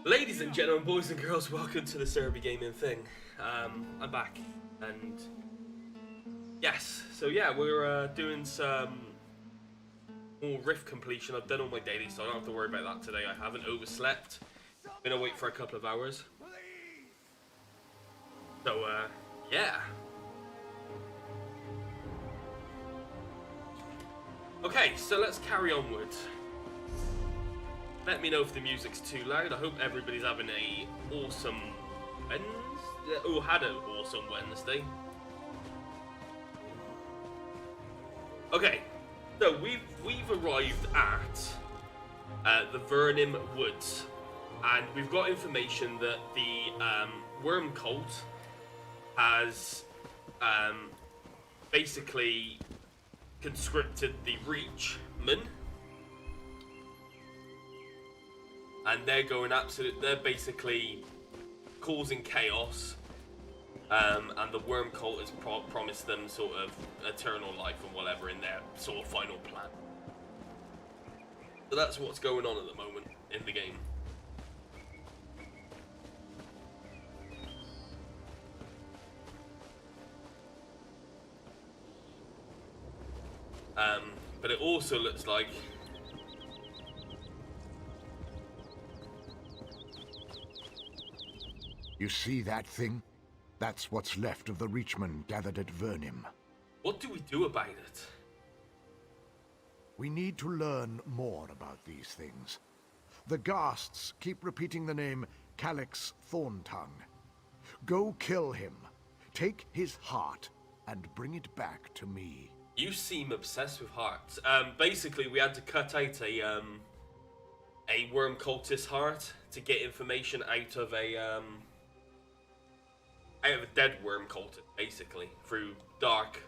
Ladies and gentlemen, boys and girls, welcome to the Serby Gaming thing. I'm back, and yes, so yeah, we're doing some more Rift completion. I've done all my dailies, so I don't have to worry about that today. I haven't overslept. Been awake for a couple of hours. So, yeah. Okay, so let's carry onwards. Let me know if the music's too loud. I hope everybody's having a awesome Wednesday. Oh, had an awesome Wednesday. Okay, so we've arrived at the Vernim Woods, and we've got information that the Worm Cult has basically conscripted the Reachmen. And they're going they're basically causing chaos, and the Worm Cult has promised them sort of eternal life and whatever in their sort of final plan. So that's what's going on at the moment in the game. But it also looks like you see that thing? That's what's left of the Reachmen gathered at Vernim. What do we do about it? We need to learn more about these things. The Ghasts keep repeating the name Calyx Thorntongue. Go kill him, take his heart, and bring it back to me. You seem obsessed with hearts. Basically, we had to cut out a worm cultist heart to get information out of a dead worm cultist, basically, through dark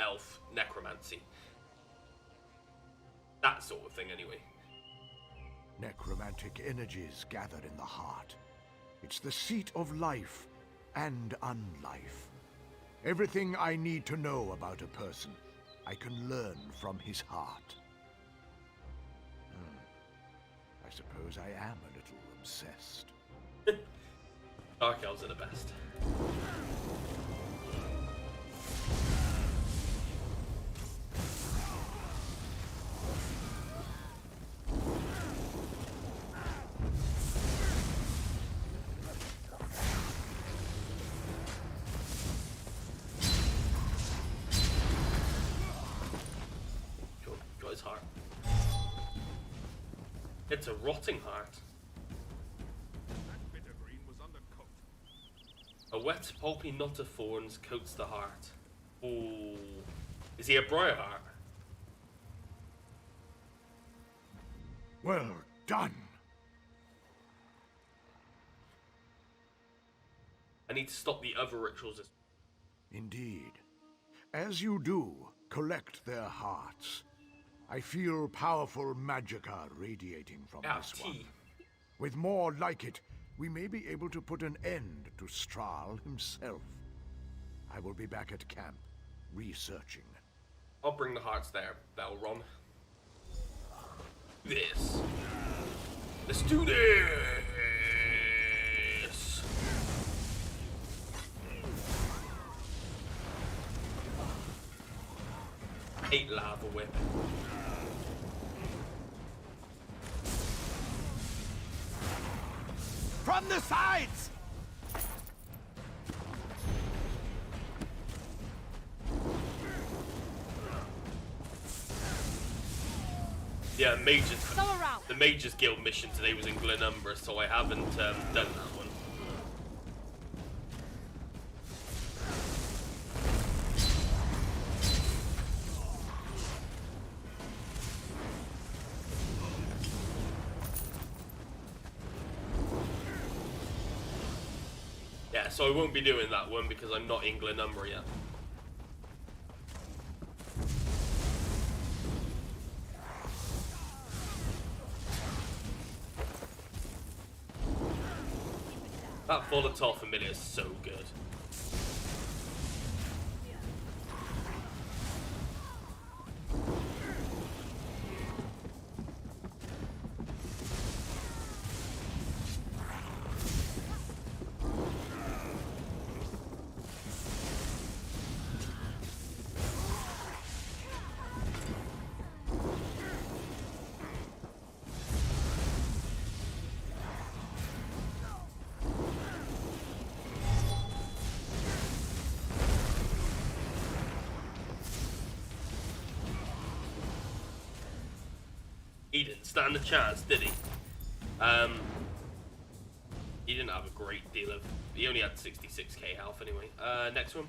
elf necromancy. That sort of thing, anyway. Necromantic energies gathered in the heart. It's the seat of life and unlife. Everything I need to know about a person, I can learn from his heart. I suppose I am a little obsessed. Dark elves are the best. Got his heart. It's a rotting heart. A wet, pulpy knot of thorns coats the heart. Ooh. Is he a Briarheart? Well done. I need to stop the other rituals. Indeed. As you do, collect their hearts. I feel powerful magicka radiating from this one. With more like it, we may be able to put an end to Strahl himself. I will be back at camp, researching. I'll bring the hearts there, Belron. This. Let's do this! I hate lava whip. From the sides! Yeah, the Mages Guild mission today was in Glenumbra, so I haven't done that one. Yeah, so I won't be doing that one because I'm not in Glenumbra yet. That volatile familiar is so good. He didn't stand a chance, did he? He didn't have a great deal of... He only had 66k health anyway. Next one.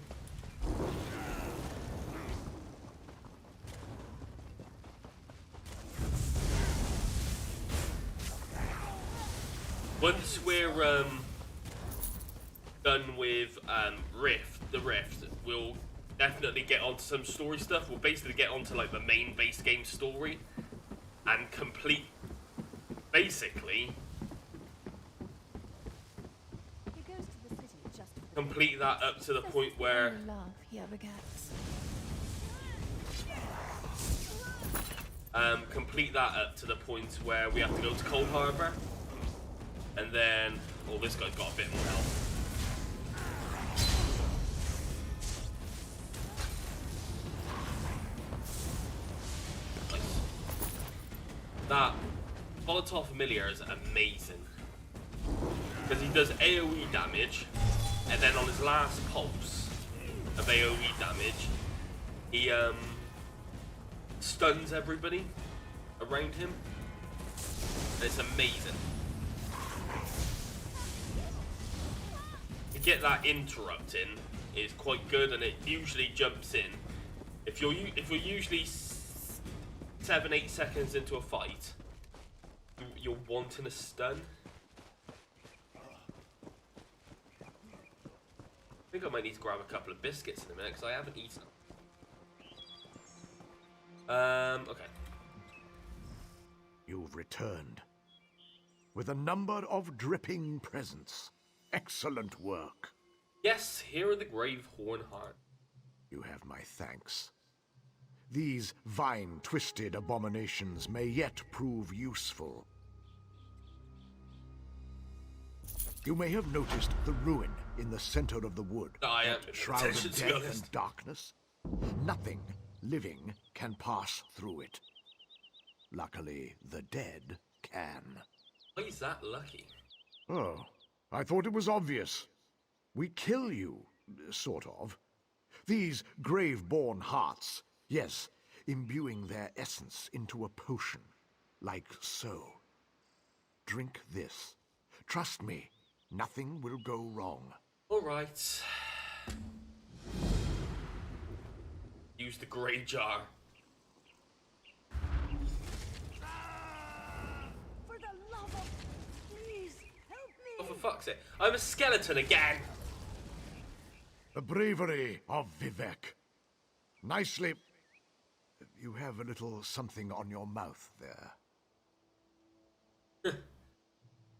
Once we're done with the Rift, we'll definitely get onto some story stuff. We'll basically get onto like the main base game story and complete, basically, complete that up to the point where complete that up to the point where we have to go to Cold Harbor, and then oh, this guy's got a bit more health. Nice. That volatile familiar is amazing because he does AoE damage, and then on his last pulse of AoE damage, he stuns everybody around him. And it's amazing. To get that interrupt in is quite good, and it usually jumps in. If you're usually 7-8 seconds into a fight, you're wanting a stun. I think I might need to grab a couple of biscuits in a minute because I haven't eaten them. Okay. You've returned with a number of dripping presents. Excellent work. Yes, here are the Grave Horn Heart. You have my thanks. These vine-twisted abominations may yet prove useful. You may have noticed the ruin in the center of the wood. That shroud of death and darkness. Nothing living can pass through it. Luckily, the dead can. Why is that lucky? Oh, I thought it was obvious. We kill you, sort of. These grave-born hearts, yes, imbuing their essence into a potion, like so. Drink this. Trust me, nothing will go wrong. All right. Use the grey jar. For the love of... Please, help me! Oh, for fuck's sake. I'm a skeleton again! The bravery of Vivek. Nicely... You have a little something on your mouth there.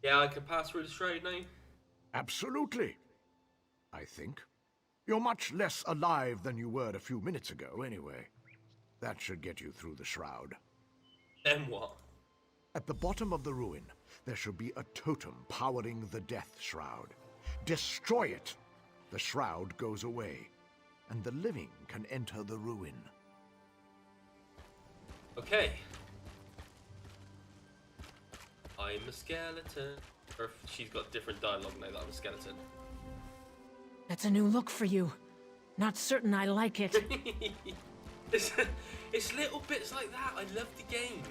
Yeah, I can pass through the shroud now. Absolutely. I think. You're much less alive than you were a few minutes ago, anyway. That should get you through the shroud. Then what? At the bottom of the ruin, there should be a totem powering the death shroud. Destroy it! The shroud goes away, and the living can enter the ruin. Okay. I'm a skeleton. Or she's got different dialogue now that I'm a skeleton. That's a new look for you. Not certain I like it. It's little bits like that. I love the game.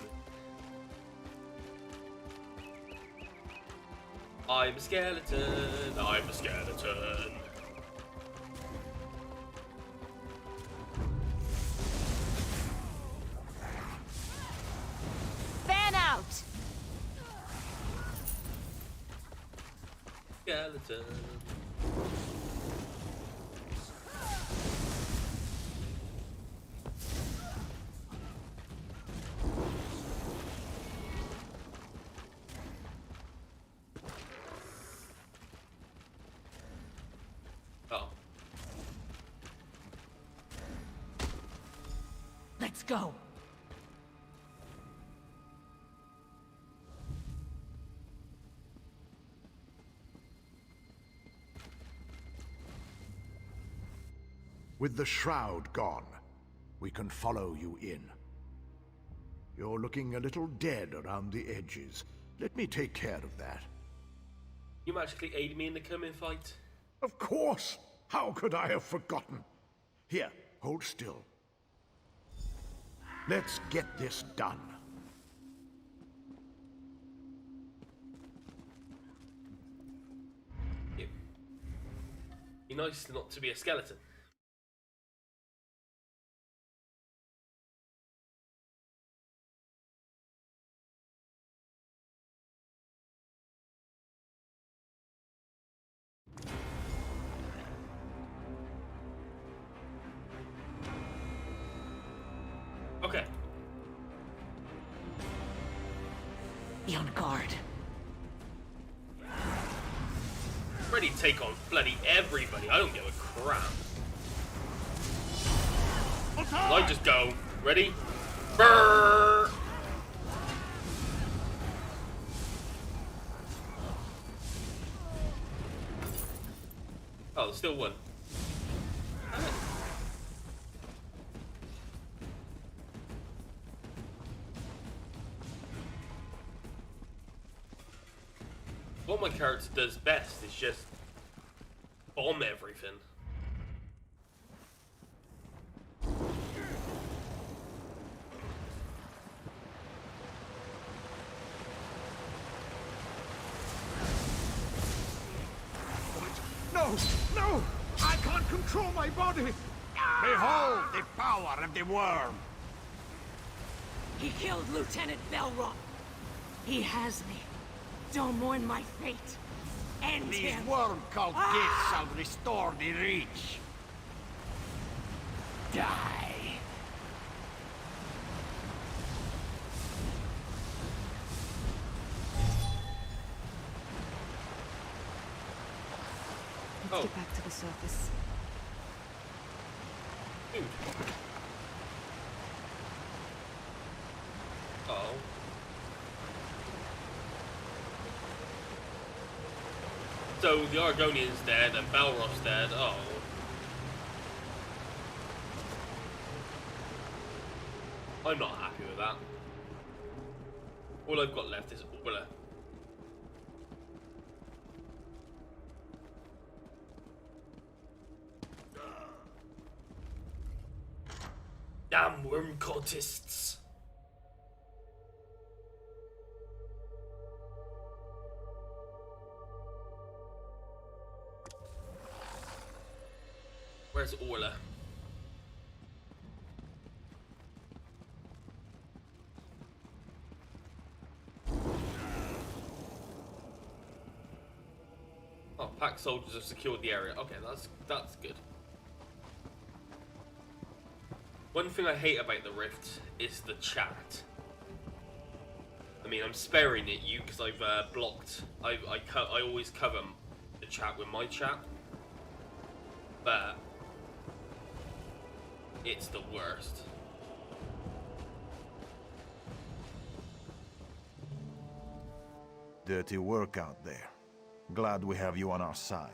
I'm a skeleton. I'm a skeleton. Fan out! Skeleton. Oh. Let's go. With the shroud gone, we can follow you in. You're looking a little dead around the edges. Let me take care of that. You magically aid me in the coming fight? Of course! How could I have forgotten? Here, hold still. Let's get this done. nice not to be a skeleton. Okay. Be on guard. Ready to take on bloody everybody. I don't give a crap. I just go. Ready? Brrr! Oh, there's still one. What my character does best is just bomb everything. No! No! I can't control my body! Behold the power of the worm! He killed Lieutenant Belrock. He has me. Don't mourn my fate. End These him. worm-cult gifts shall restore the Reach. Die. Let's get back to the surface. Dude. Uh-oh. So the Argonian's dead and Balrog's dead. Oh. I'm not happy with that. All I've got left is Orla. Damn worm cultists. Where's Orla? Oh, pack soldiers have secured the area. Okay, that's good. One thing I hate about the Rift is the chat. I mean, I'm sparing it you because I've blocked. I always cover the chat with my chat, but it's the worst. Dirty work out there. Glad we have you on our side.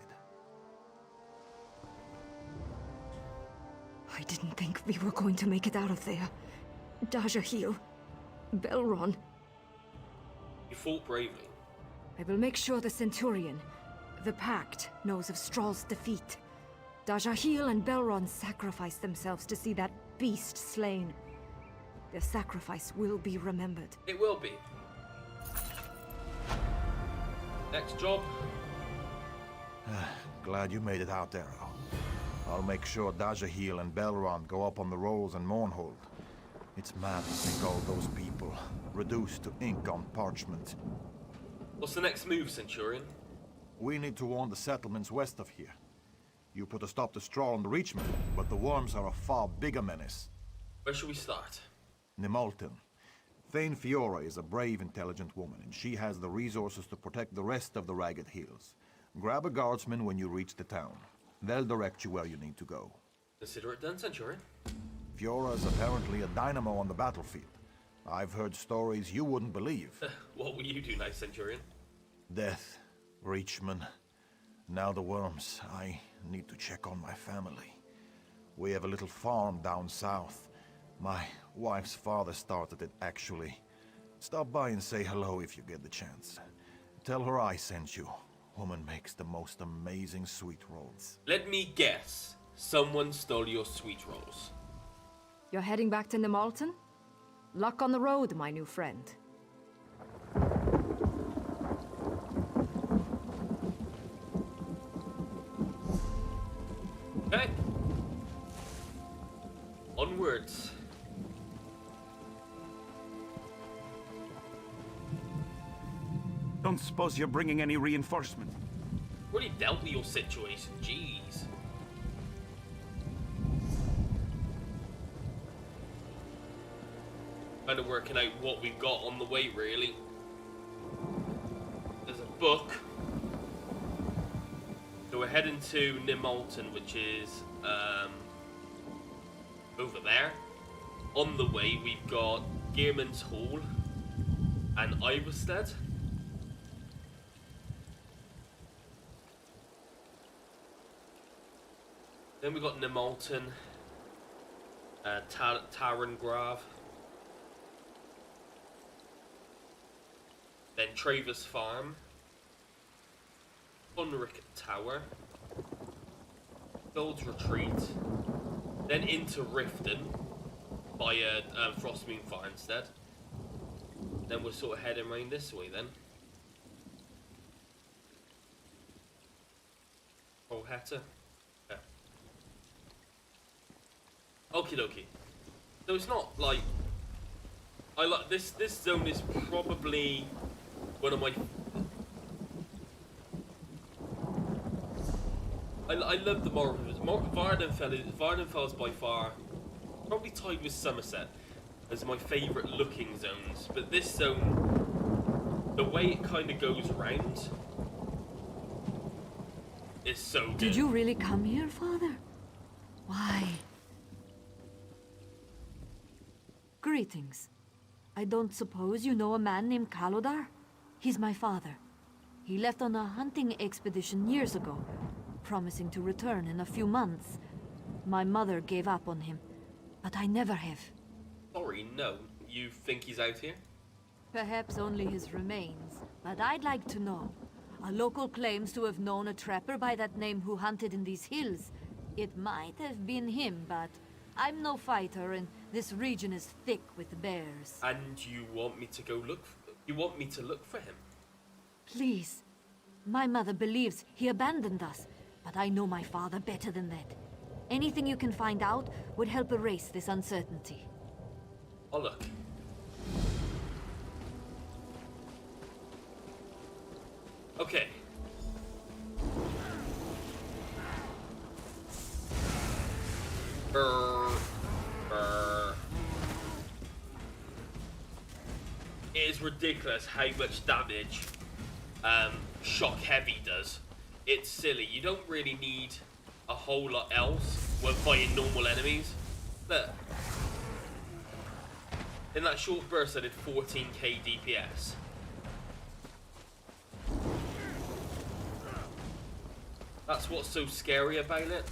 I didn't think we were going to make it out of there. Dajahil, Belron. You fought bravely. I will make sure the Centurion, the Pact, knows of Strahl's defeat. Dajahil and Belron sacrificed themselves to see that beast slain. Their sacrifice will be remembered. It will be. Next job. Glad you made it out there, Al. I'll make sure Dajahil and Belron go up on the rolls and Mournhold. It's mad to think all those people, reduced to ink on parchment. What's the next move, Centurion? We need to warn the settlements west of here. You put a stop to Strahl and the Reachmen, but the worms are a far bigger menace. Where should we start? Nimulton. Thane Fiora is a brave, intelligent woman, and she has the resources to protect the rest of the Ragged Hills. Grab a guardsman when you reach the town. They'll direct you where you need to go. Consider it done, Centurion. Fiora is apparently a dynamo on the battlefield. I've heard stories you wouldn't believe. What will you do now, Centurion? Death, Reachmen, now the worms. I need to check on my family. We have a little farm down south. My wife's father started it, actually. Stop by and say hello if you get the chance. Tell her I sent you. Woman makes the most amazing sweet rolls. Let me guess. Someone stole your sweet rolls. You're heading back to Nimulton? Luck on the road, my new friend. Don't suppose you're bringing any reinforcement? Already dealt with your situation, jeez. Kind of working out what we've got on the way, really. There's a book. So we're heading to Nimalton, which is over there. On the way, we've got Gearman's Hall and Iverstead. Then we've got Nimalton, Tarangrav. Then Travis Farm, Unrick Tower, Gold's Retreat, then into Riften via Frostmoon Farmstead. Then we're sort of heading around this way then. Heta. Yeah. Okie dokie. So it's not like I like this zone is probably one of my I love the Morrowers. Vardenfell is by far probably tied with Somerset as my favourite looking zones, but this zone, the way it kind of goes around is so good. Did you really come here, Father? Why? Greetings. I don't suppose you know a man named Kalodar? He's my father. He left on a hunting expedition years ago, promising to return in a few months. My mother gave up on him, but I never have. Sorry, no. You think he's out here? Perhaps only his remains, but I'd like to know. A local claims to have known a trapper by that name who hunted in these hills. It might have been him, but I'm no fighter, and this region is thick with bears. And you want me to go look? You want me to look for him? Please. My mother believes he abandoned us, but I know my father better than that. Anything you can find out would help erase this uncertainty. I'll look. Okay. It is ridiculous how much damage shock heavy does. It's silly. You don't really need a whole lot else when fighting normal enemies. Look. In that short burst I did 14k DPS. That's what's so scary about it.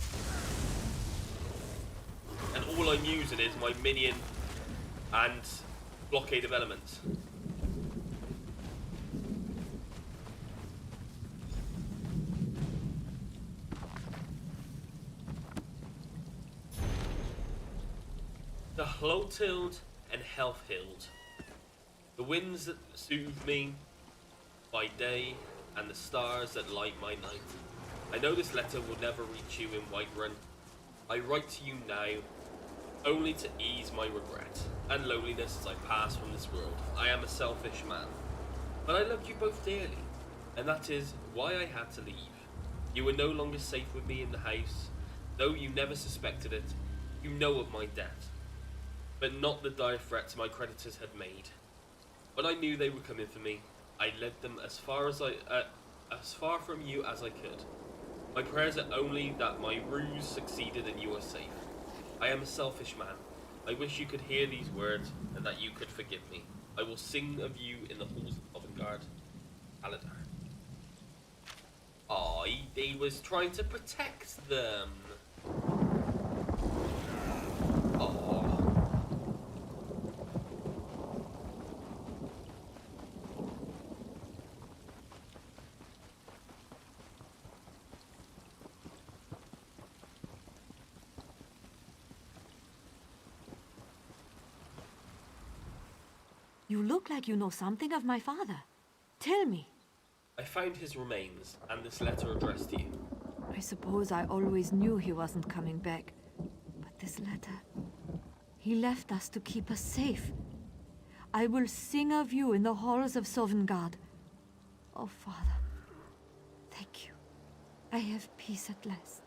And all I'm using is my minion and blockade of elements. The Hlotild and Healthhild. The winds that soothe me by day and the stars that light my night. I know this letter will never reach you in Whiterun. I write to you now, only to ease my regret and loneliness as I pass from this world. I am a selfish man, but I loved you both dearly, and that is why I had to leave. You were no longer safe with me in the house, though you never suspected it. You know of my debt, but not the dire threats my creditors had made. When I knew they were coming for me, I led them as far from you as I could. My prayers are only that my ruse succeeded and you are safe. I am a selfish man. I wish you could hear these words and that you could forgive me. I will sing of you in the halls of Avangard. Aladar. Oh, he was trying to protect them. Oh. You look like you know something of my father. Tell me. I found his remains and this letter addressed to you. I suppose I always knew he wasn't coming back. But this letter... He left us to keep us safe. I will sing of you in the halls of Sovngarde. Oh, Father, thank you. I have peace at last.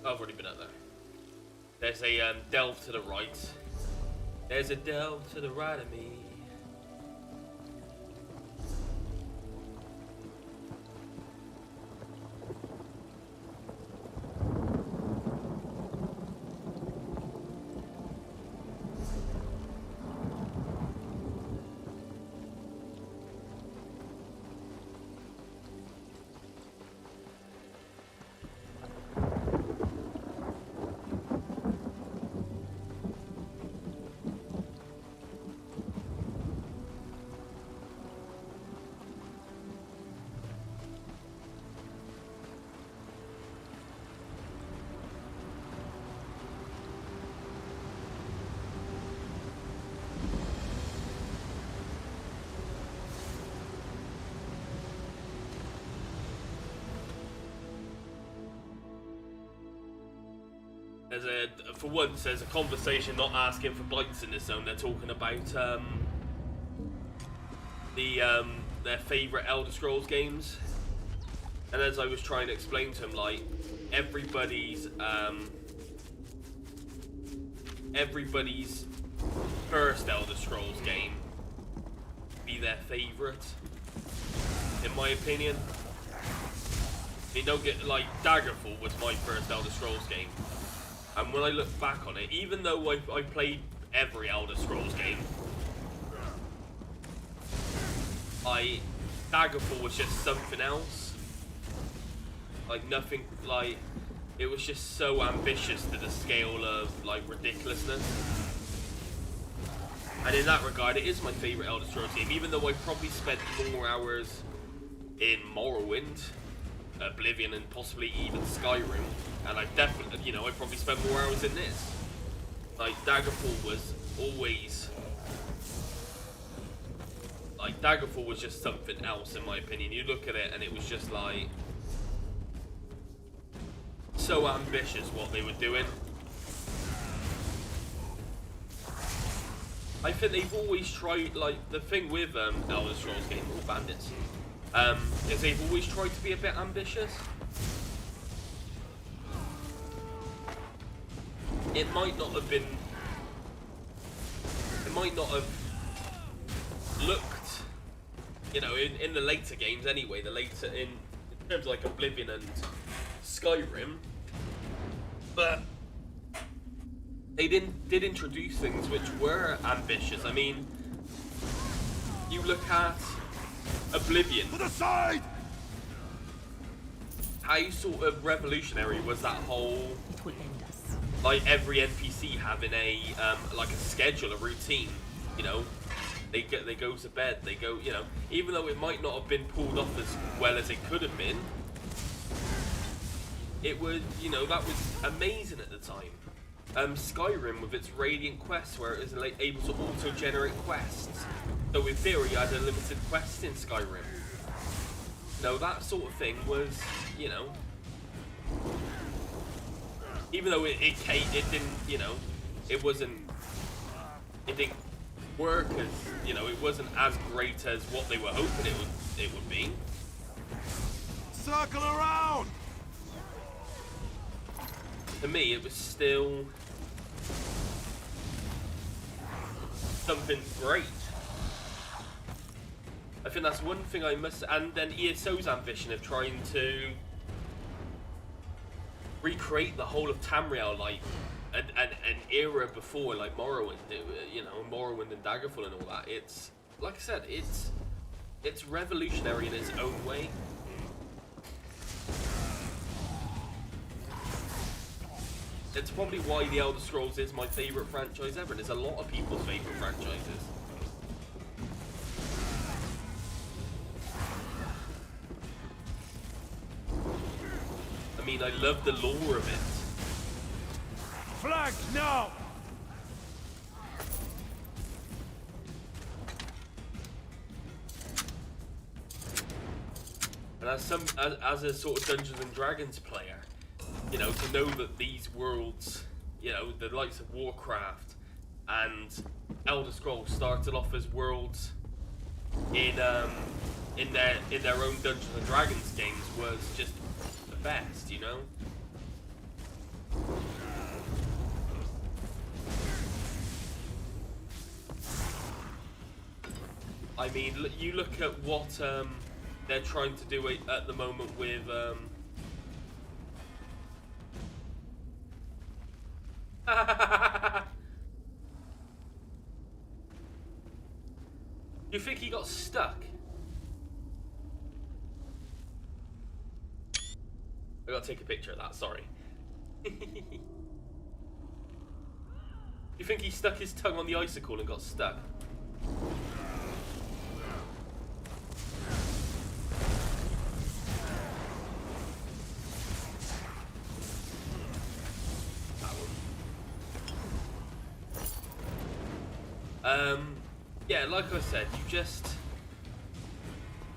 I've already been up there. There's a delve to the right. There's a delve to the right of me. For once, there's a conversation not asking for bites in this zone. They're talking about their favourite Elder Scrolls games, and as I was trying to explain to him, like everybody's first Elder Scrolls game be their favourite, in my opinion. I mean, don't get like Daggerfall was my first Elder Scrolls game. And when I look back on it, even though I played every Elder Scrolls game, Daggerfall was just something else. Like nothing, like it was just so ambitious to the scale of like ridiculousness. And in that regard, it is my favourite Elder Scrolls game, even though I probably spent more hours in Morrowind, Oblivion, and possibly even Skyrim. And I definitely, you know, I probably spent more hours in this. Like, Daggerfall was always... Like, Daggerfall was just something else, in my opinion. You look at it, and it was just, like... so ambitious what they were doing. I think they've always tried, like, the thing with Elder Scrolls games, or Bandits, is they've always tried to be a bit ambitious. It might not have looked, you know, in the later games anyway, in terms of like Oblivion and Skyrim, but they did introduce things which were ambitious. I mean, you look at Oblivion. To the side! How sort of revolutionary was that whole, like every NPC having a like a schedule, a routine, you know, they go to bed, they go, you know, even though it might not have been pulled off as well as it could have been, it was, you know, that was amazing at the time. Skyrim with its Radiant quests, where it was like able to auto-generate quests, so in theory you had unlimited quests in Skyrim. No, that sort of thing was, you know, even though it didn't, you know, it didn't work as, you know, it wasn't as great as what they were hoping it would be. Circle around! To me, it was still something great. I think that's one thing I must, and then ESO's ambition of trying to recreate the whole of Tamriel, like an era before, like Morrowind, you know, Morrowind and Daggerfall and all that. It's like I said, it's revolutionary in its own way. It's probably why the Elder Scrolls is my favorite franchise ever. It's a lot of people's favorite franchises. I mean, I love the lore of it. Flank now! And as a sort of Dungeons and Dragons player, you know, to know that these worlds, you know, the likes of Warcraft and Elder Scrolls started off as worlds in their own Dungeons and Dragons games was just the best, you know. I mean, you look at what they're trying to do at the moment with You think he got stuck? I gotta take a picture of that, sorry. You think he stuck his tongue on the icicle and got stuck? Yeah, like I said,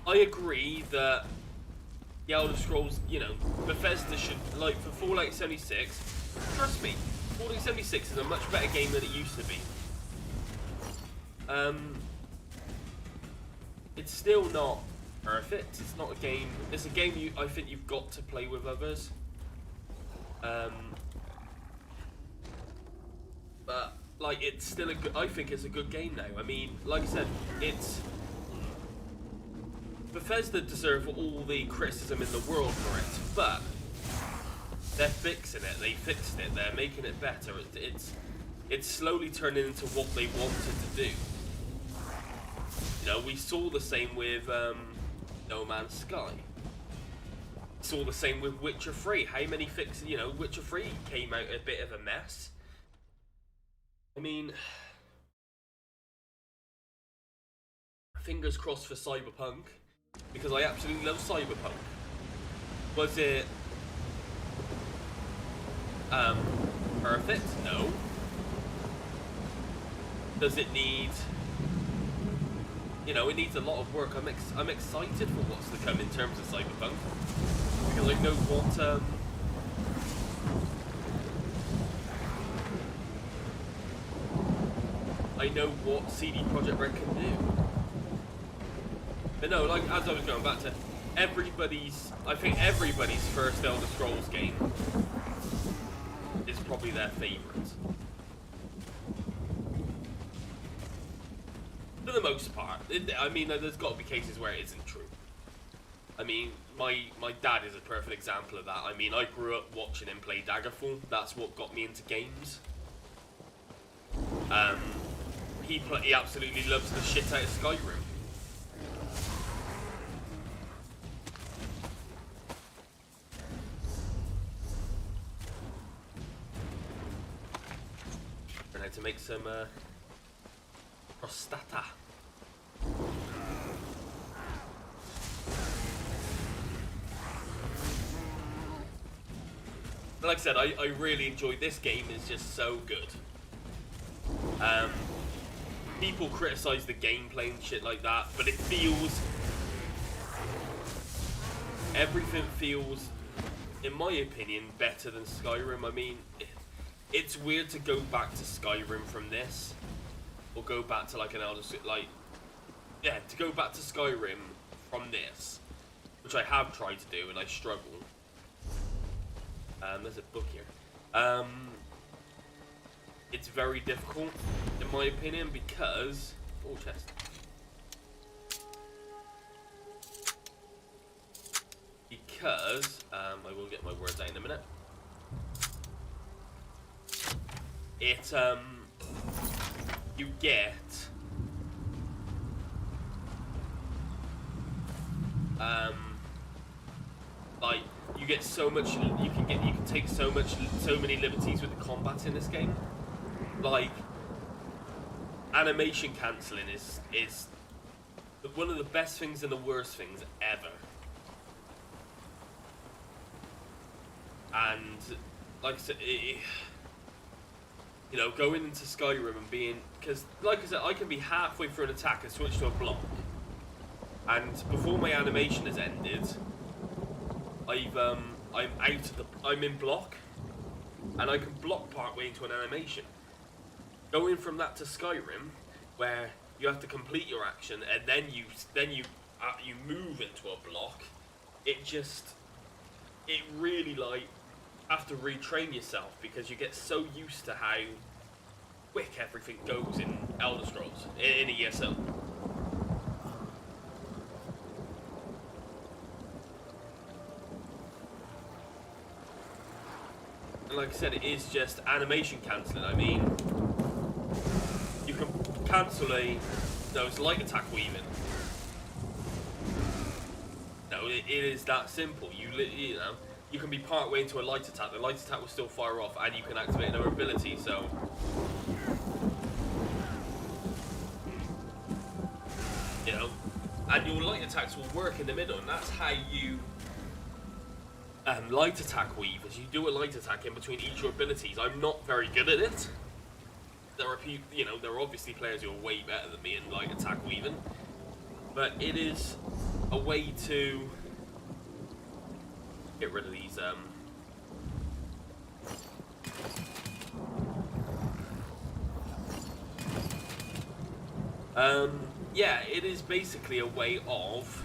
I agree that the Elder Scrolls, you know, Bethesda should, like, for Fallout 76, trust me, Fallout 76 is a much better game than it used to be. It's still not perfect, it's not a game, it's a game I think you've got to play with others. But like, it's still a good, I think it's a good game now. I mean, like I said, Bethesda deserve all the criticism in the world for it, but they're fixing it, they fixed it, they're making it better. It's slowly turning into what they wanted to do. You know, we saw the same with No Man's Sky. We saw the same with Witcher 3. How many fixes, you know, Witcher 3 came out a bit of a mess. I mean, fingers crossed for Cyberpunk, because I absolutely love Cyberpunk. Was it perfect? No. Does it need, you know, it needs a lot of work. I'm excited for what's to come in terms of Cyberpunk, because I know what I know what CD Projekt Red can do. But no, like, as I was going back to I think everybody's first Elder Scrolls game is probably their favourite. For the most part. I mean, there's got to be cases where it isn't true. I mean, my dad is a perfect example of that. I mean, I grew up watching him play Daggerfall. That's what got me into games. He absolutely loves the shit out of Skyrim. Learn how to make some prostata. Like I said, I really enjoyed this game. It's just so good. People criticize the gameplay and shit like that, but it feels, everything feels, in my opinion, better than Skyrim. I mean, it's weird to go back to Skyrim from this, or go back to like an Elder, like, yeah, to go back to Skyrim from this, which I have tried to do and I struggle. There's a book here. It's very difficult, in my opinion, because... Oh, chest. Because, I will get my words out in a minute. it you get like you get so much. You can take so many liberties with the combat in this game. Like animation cancelling is one of the best things and the worst things ever. And like I said, you know, going into Skyrim and being, because like I said, I can be halfway through an attack and switch to a block, and before my animation has ended, I'm in block, and I can block partway into an animation. Going from that to Skyrim, where you have to complete your action and then you move into a block, it really like have to retrain yourself, because you get so used to how quick everything goes in Elder Scrolls in ESO. And like I said, it is just animation cancelling. I mean, you can cancel those light attack weaving. No, it is that simple. You know, you can be part way into a light attack. The light attack will still fire off, and you can activate another ability. So, you know, and your light attacks will work in the middle, and that's how you light attack weave. As you do a light attack in between each of your abilities. I'm not very good at it. There are people, you know, there are obviously players who are way better than me in light attack weaving, but it is a way to get rid of these yeah, it is basically a way of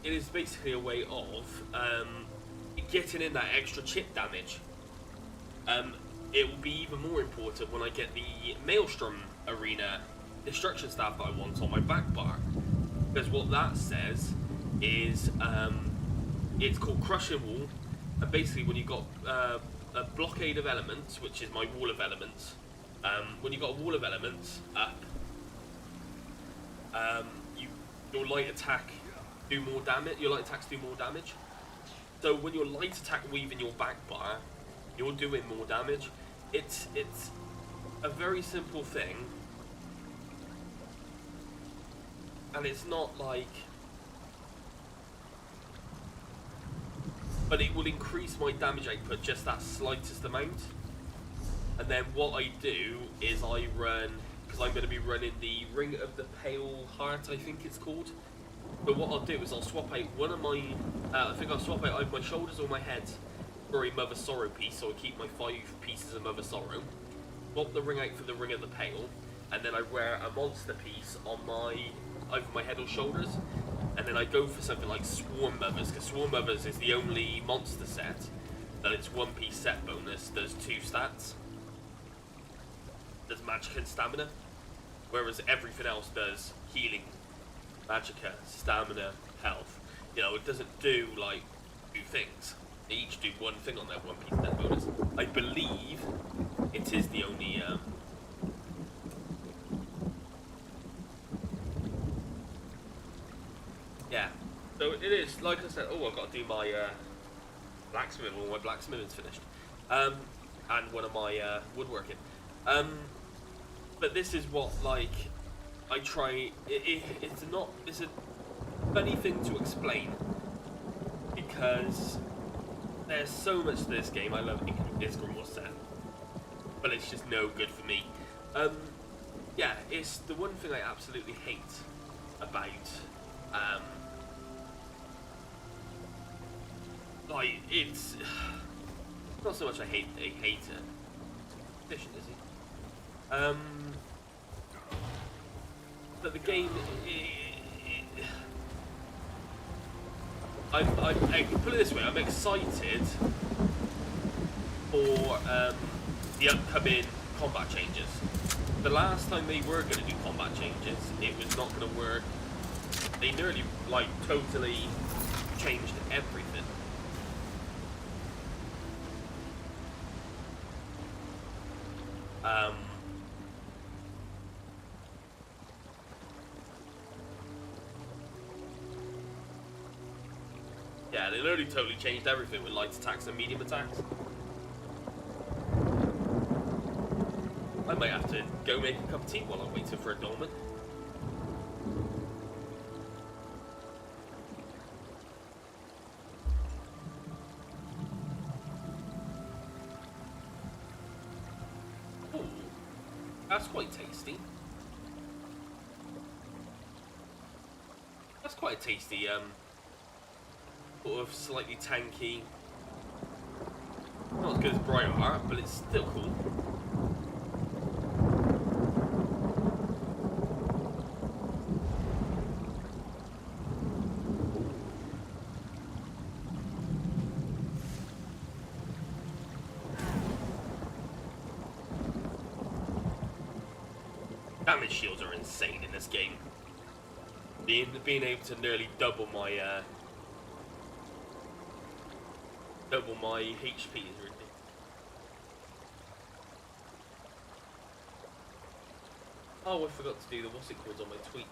it is basically a way of getting in that extra chip damage. It will be even more important when I get the Maelstrom Arena destruction staff that I want on my back bar, because what that says is it's called Crushing Wall, and basically when you've got a blockade of elements, which is my wall of elements, when you've got a wall of elements up, your light attack do more damage. Your light attacks do more damage. So when your light attack weave in your back bar, you're doing more damage. It's a very simple thing, and it's not like, but it will increase my damage output just that slightest amount. And then what I do is I run, because I'm going to be running the Ring of the Pale Heart, I think it's called. But what I'll do is I'll swap out one of my, I think I'll swap out either my shoulders or my head for a Mother Sorrow piece, so I keep my 5 pieces of Mother Sorrow. Swap the ring out for the Ring of the Pale, and then I wear a monster piece on either my head or shoulders. And then I go for something like Swarm Mothers, because Swarm Mothers is the only monster set that it's 1 piece set bonus, does 2 stats. Does magic and stamina, whereas everything else does healing, magicka, stamina, health. You know, it doesn't do like 2 things. They each do 1 thing on their 1 piece set bonus. I believe it is the only yeah. So it is, like I said, I've got to do my blacksmith, or my blacksmithing's finished. And one of my woodworking. But this is what, like, I try, it's a funny thing to explain, because there's so much to this game. I love Isgrim set, but it's just no good for me. Yeah, it's the one thing I absolutely hate about, like, it's not so much I hate it. Efficient, is he? But the game, I can put it this way, I'm excited for the upcoming combat changes. The last time they were going to do combat changes, it was not going to work They nearly, like, totally changed everything. Yeah, they literally totally changed everything with light attacks and medium attacks. I might have to go make a cup of tea while I'm waiting for a dormant. Ooh, that's quite tasty. That's quite a tasty, sort of slightly tanky. Not as good as Bright Heart, but it's still cool. Damage shields are insane in this game. Being able to nearly double my HP is ridiculous. Oh, I forgot to do the what's it called on my tweet.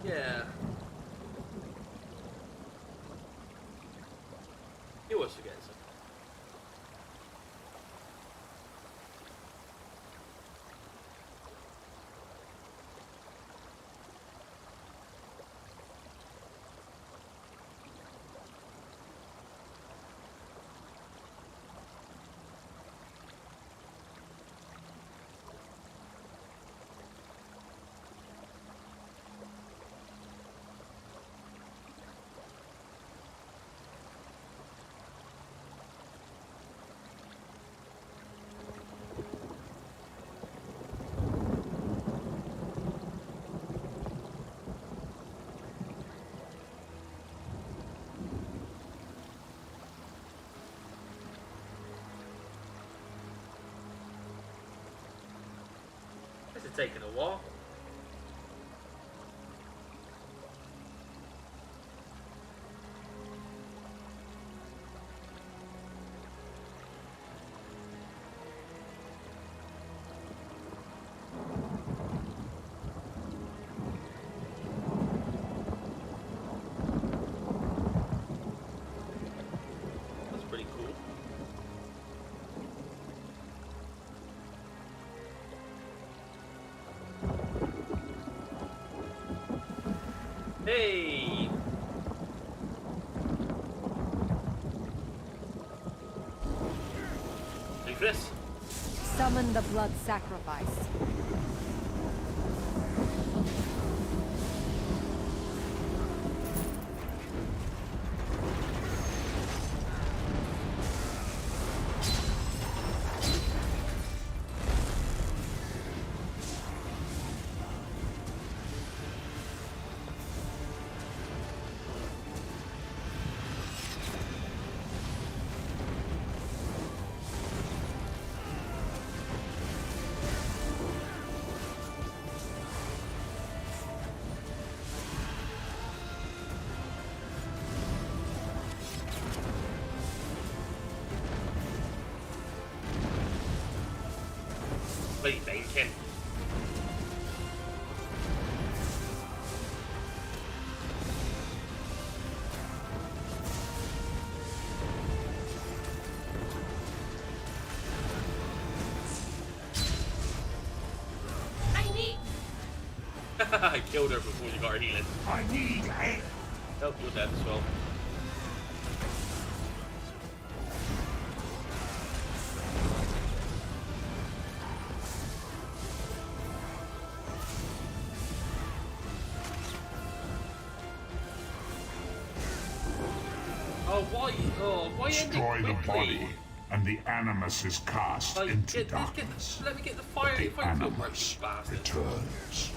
Yeah. You always forget something. This is taking a while. That's pretty cool. Hey! Take this. Summon the blood sacrifice. What are you thinking? I killed her before you got her healing. I need help. Oh, you're dead as well. Oh, why? Oh, why end Destroy it the quickly? body, and the animus is cast Like, into darkness. let me get the fire. The If I feel animus bastard. returns.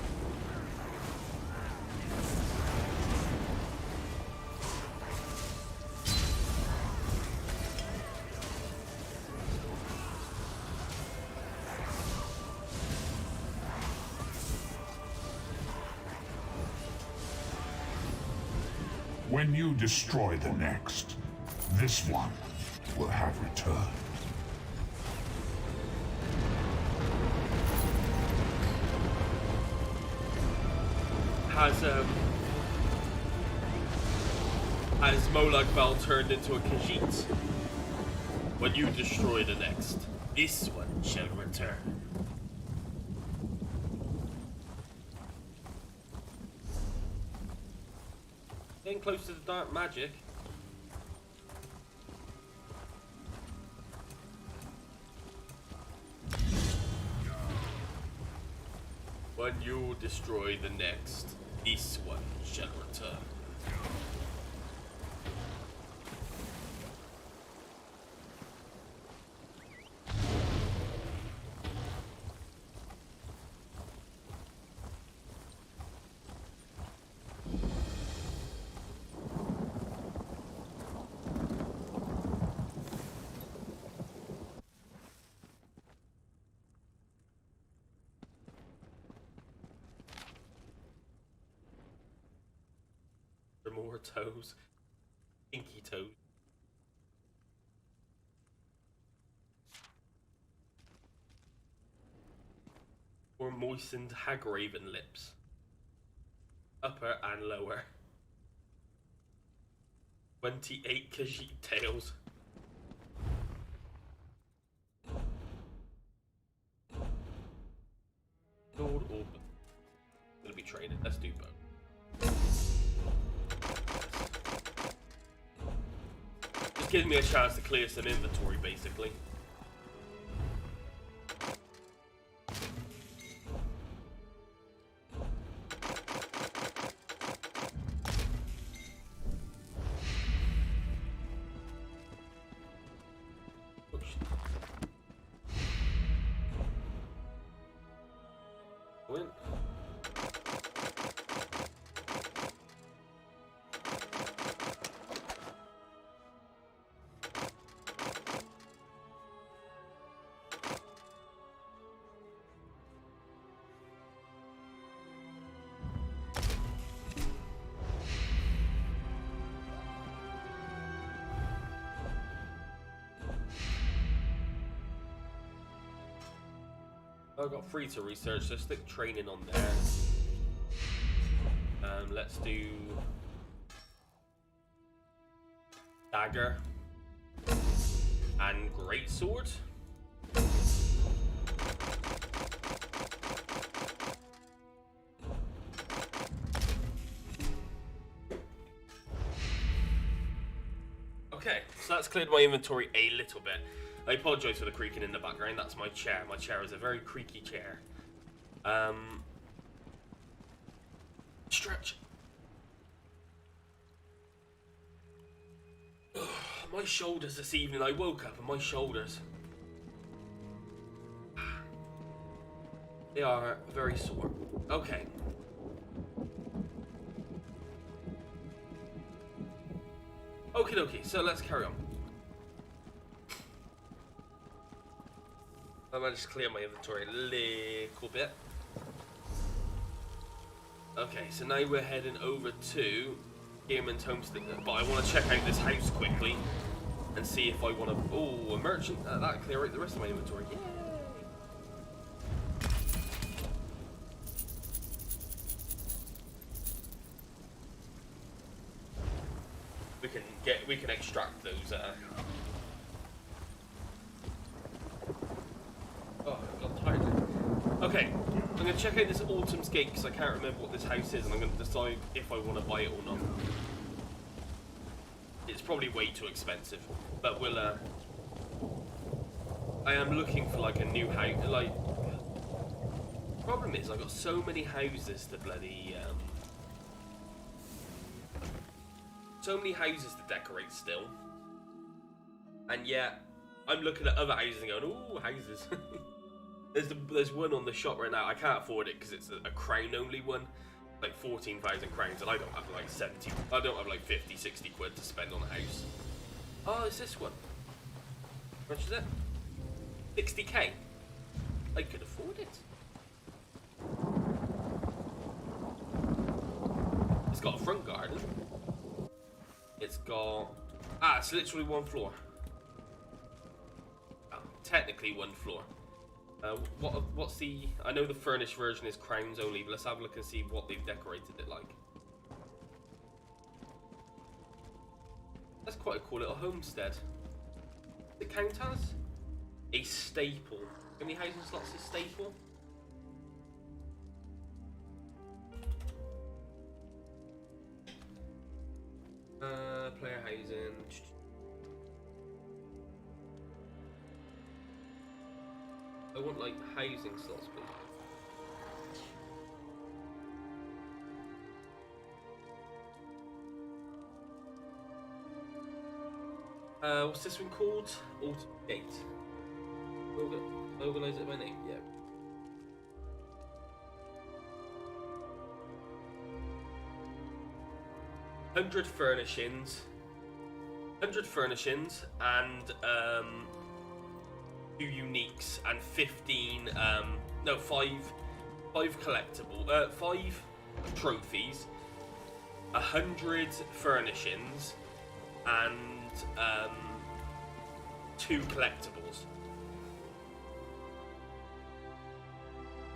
When you destroy the next, this one will have returned. Has Molag Val turned into a Khajiit? When you destroy the next, this one shall return. Getting close to the dark magic. When you destroy the next, this one shall return. More toes. Pinky toes. Or moistened hagraven lips. Upper and lower. 28 Khajiit tails. Gold or both. Gonna be training. Let's do both. Just gives me a chance to clear some inventory, basically. Oh, shit. Win. I've got 3 to research, so stick training on there. Let's do dagger and greatsword. Okay, so that's cleared my inventory a little bit. I apologise for the creaking in the background. That's my chair. My chair is a very creaky chair. Stretch. Ugh, my shoulders this evening. I woke up and my shoulders. They are very sore. Okay. Okie dokie, so let's carry on. I might just clear my inventory a little bit. Okay, so now we're heading over to Gearman's Homestead, but I want to check out this house quickly and see if I want to. Oh, a merchant. That'll clear out the rest of my inventory. Yay! We can extract those. Oh, I'm tired. Okay, I'm gonna check out this Autumn's Gate because I can't remember what this house is, and I'm gonna decide if I want to buy it or not. It's probably way too expensive, but we'll. I am looking for like a new house. Like, problem is I've got so many houses to bloody. so many houses to decorate still. And yet, I'm looking at other houses and going, ooh, houses. there's one on the shop right now. I can't afford it because it's a crown only one. Like 14,000 crowns, and I don't have like 70. I don't have like 50, 60 quid to spend on a house. Oh, it's this one. How much is it? 60k. I could afford it. It's got a front garden. It's got... Ah, it's literally one floor. Oh, technically one floor. What's the... I know the furnished version is crowns only, but let's have a look and see what they've decorated it like. That's quite a cool little homestead. Does it count as a staple? How many housing slots is staple? Player housing. I want like housing slots, please. What's this one called? Gate. Organize it by name, yeah. $100 furnishings. 100 furnishings and 2 uniques and 15 five collectible 5 trophies, 100 furnishings and 2 collectibles.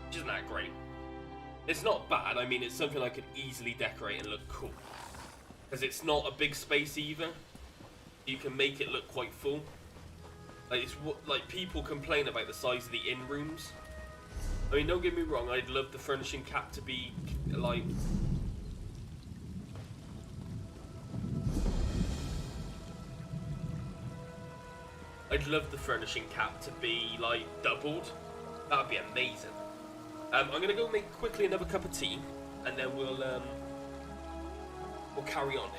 Which isn't that great. It's not bad. I mean, it's something I could easily decorate and look cool. Because it's not a big space either. You can make it look quite full. Like, it's what, like, people complain about the size of the in rooms. I mean, don't get me wrong, I'd love the furnishing cap to be like... I'd love the furnishing cap to be like doubled. That'd be amazing. I'm gonna go make quickly another cup of tea, and then we'll carry on.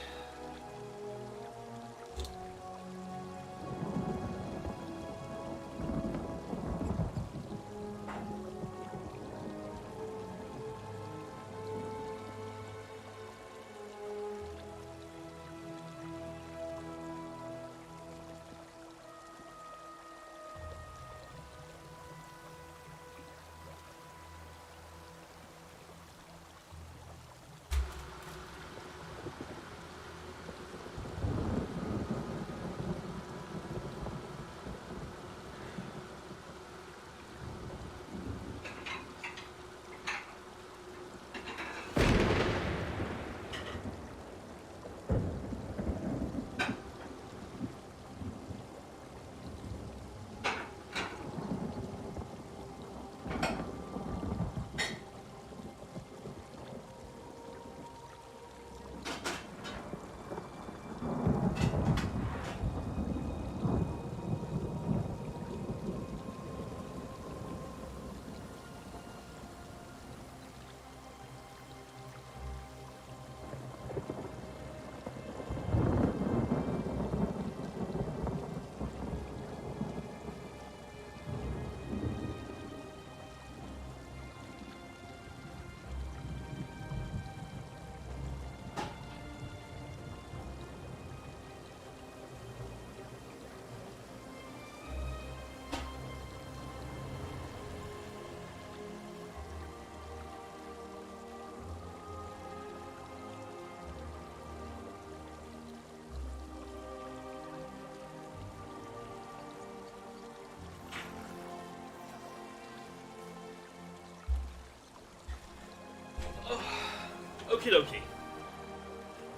Okie dokie.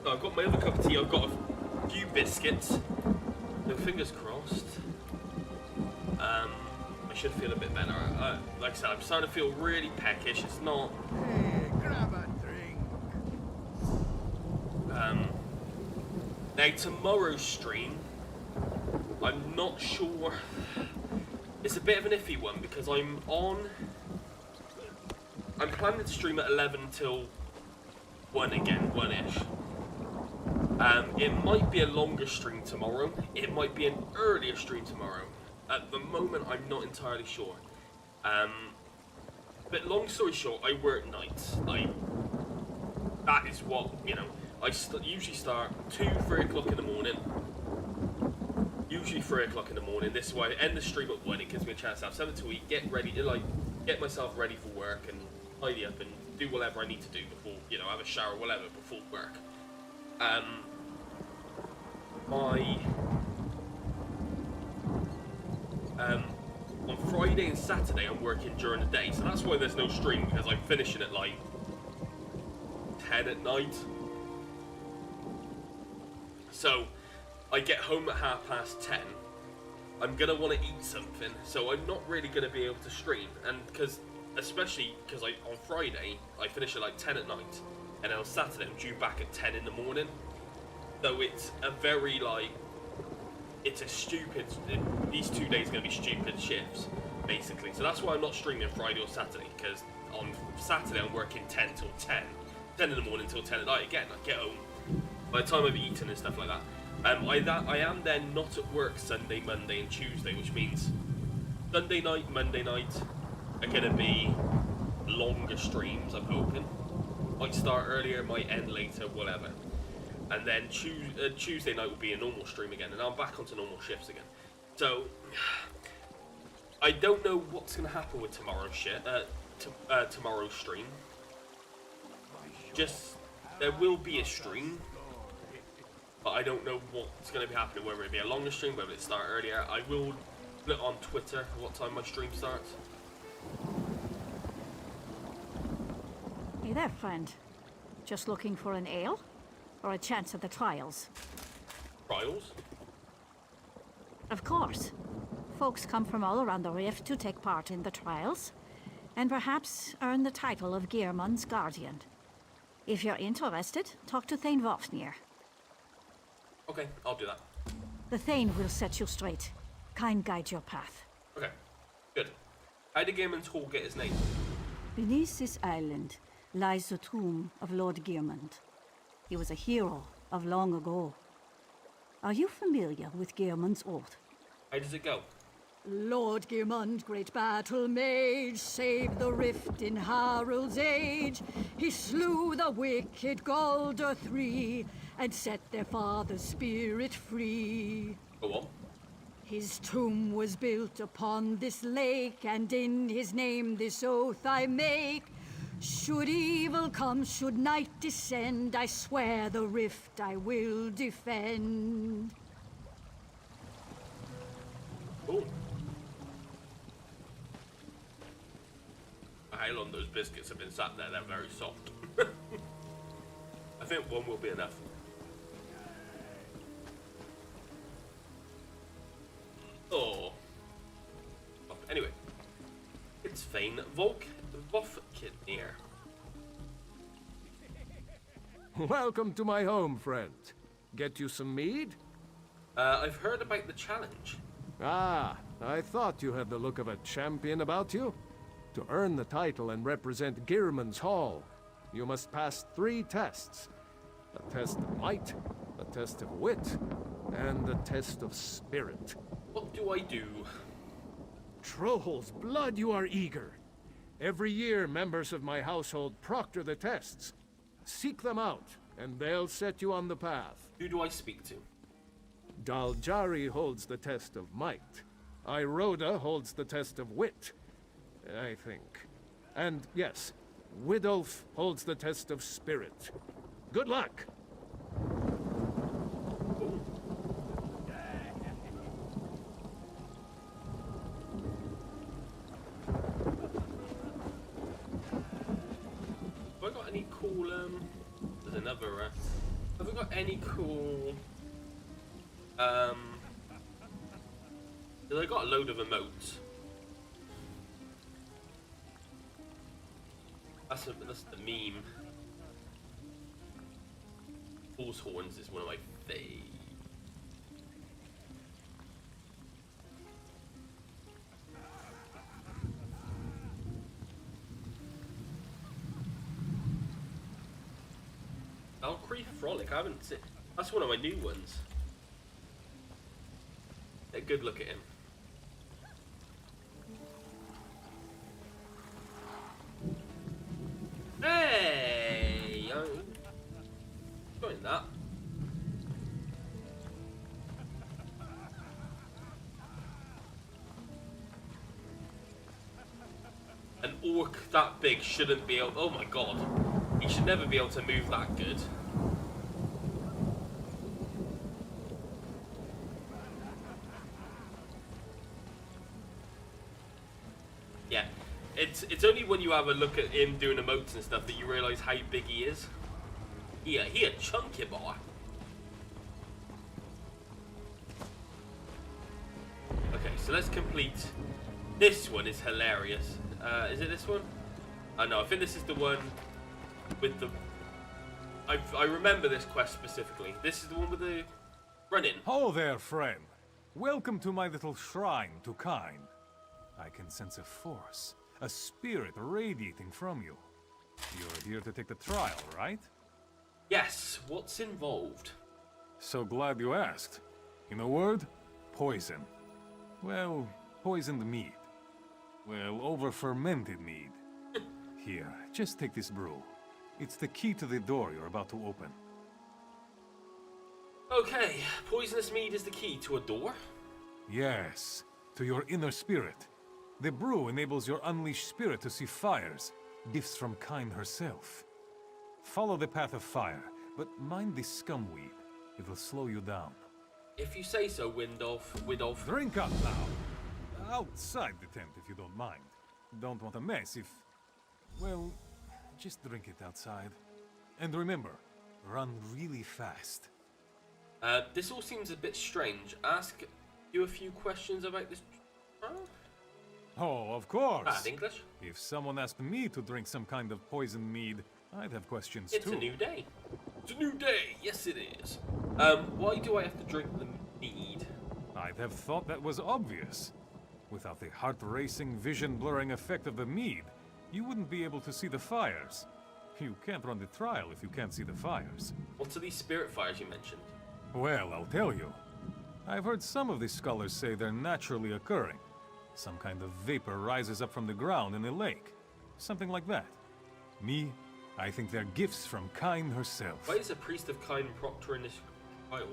So I've got my other cup of tea, I've got a few biscuits. No, fingers crossed. I should feel a bit better. Like I said, I'm starting to feel really peckish. It's not... Hey, grab a drink. Now, tomorrow's stream, I'm not sure... It's a bit of an iffy one because I'm planning to stream at 11 till 1 again, 1-ish. It might be a longer stream tomorrow. It might be an earlier stream tomorrow. At the moment, I'm not entirely sure. But long story short, I work nights. That is what, you know, I usually start 2, 3 o'clock in the morning. Usually 3 o'clock in the morning. This is why I end the stream at 1. It gives me a chance to have something to eat, get ready, get myself ready for work and tidy up and do whatever I need to do before, you know, have a shower, whatever, before work. On Friday and Saturday I'm working during the day, so that's why there's no stream, because I'm finishing at like 10 at night. So I get home at 10:30. I'm gonna want to eat something, so I'm not really gonna be able to stream, and especially because on Friday I finish at like 10 at night, and then on Saturday I'm due back at 10 in the morning. So it's a very these 2 days are going to be stupid shifts, basically. So that's why I'm not streaming Friday or Saturday, because on Saturday I'm working 10 till 10 in the morning till 10 at night again. I get home by the time I've eaten and stuff like that. I am then not at work Sunday, Monday and Tuesday, which means Sunday night, Monday night are going to be longer streams, I'm hoping. Might start earlier, might end later, whatever. And then Tuesday night will be a normal stream again, and I'm back onto normal shifts again. So I don't know what's going to happen with tomorrow's stream. Just there will be a stream, but I don't know what's going to be happening. Whether it be a longer stream, whether it start earlier. I will put on Twitter what time my stream starts. Hey there, friend. Just looking for an ale? Or a chance at the trials? Trials? Of course. Folks come from all around the Rift to take part in the trials, and perhaps earn the title of Gearman's Guardian. If you're interested, talk to Thane Vofnir. Okay, I'll do that. The Thane will set you straight. Kind guide your path. Okay, good. How did Gearman's Hall get his name? Beneath this island lies the tomb of Lord Gearmund. He was a hero of long ago. Are you familiar with Gearmund's oath? How does it go? Lord Gearmund, great battle mage, saved the rift in Harold's age. He slew the wicked Galdor 3 and set their father's spirit free. Go on. His tomb was built upon this lake, and in his name this oath I make. Should evil come, should night descend, I swear the rift I will defend. Cool. How long those biscuits have been sat there, they're very soft. I think one will be enough. Oh. Anyway. It's Thane Vofnir. Welcome to my home, friend. Get you some mead? I've heard about the challenge. Ah, I thought you had the look of a champion about you. To earn the title and represent Gearman's Hall, you must pass 3 tests. A test of might, a test of wit, and a test of spirit. What do I do? Troll's blood, you are eager. Every year, members of my household proctor the tests. Seek them out, and they'll set you on the path. Who do I speak to? Daljari holds the test of might. Iroda holds the test of wit, I think. And yes, Widolf holds the test of spirit. Good luck! Oh. Have I got any cool, there's another, have I got any cool, because I got a load of emotes. That's the meme. Bull's Horns is one of my faves. Valkyrie Frolic, I haven't seen. That's one of my new ones. A good look at him. Hey! I'm enjoying that. An orc that big shouldn't be able... Oh my god. He should never be able to move that good. Yeah. It's only when you have a look at him doing emotes and stuff that you realise how big he is. He a chunky boy. Okay, so let's complete... This one is hilarious. Is it this one? Oh no, I think this is the one with the... I remember this quest specifically. This is the one with the run-in. Ho there, friend. Welcome to my little shrine to Kine. I can sense a force, a spirit radiating from you. You're here to take the trial, right? Yes, what's involved? So glad you asked. In a word, poison. Well, poisoned mead. Well, over-fermented mead. Here, just take this brew. It's the key to the door you're about to open. Okay, poisonous mead is the key to a door? Yes, to your inner spirit. The brew enables your unleashed spirit to see fires, gifts from Kine herself. Follow the path of fire, but mind this scumweed. It will slow you down. If you say so, Windolf. Drink up now. Outside the tent, if you don't mind. Don't want a mess if... Well, just drink it outside. And remember, run really fast. This all seems a bit strange. Ask you a few questions about this trial? Oh, of course. Bad English? If someone asked me to drink some kind of poison mead, I'd have questions It's too. a new day. It's a new day. Yes, it is. Why do I have to drink the mead? I'd have thought that was obvious. Without the heart-racing, vision-blurring effect of the mead, you wouldn't be able to see the fires. You can't run the trial if you can't see the fires. What are these spirit fires you mentioned? Well, I'll tell you. I've heard some of these scholars say they're naturally occurring. Some kind of vapor rises up from the ground in a lake. Something like that. Me, I think they're gifts from Kine herself. Why is a priest of Kine proctor in this trial?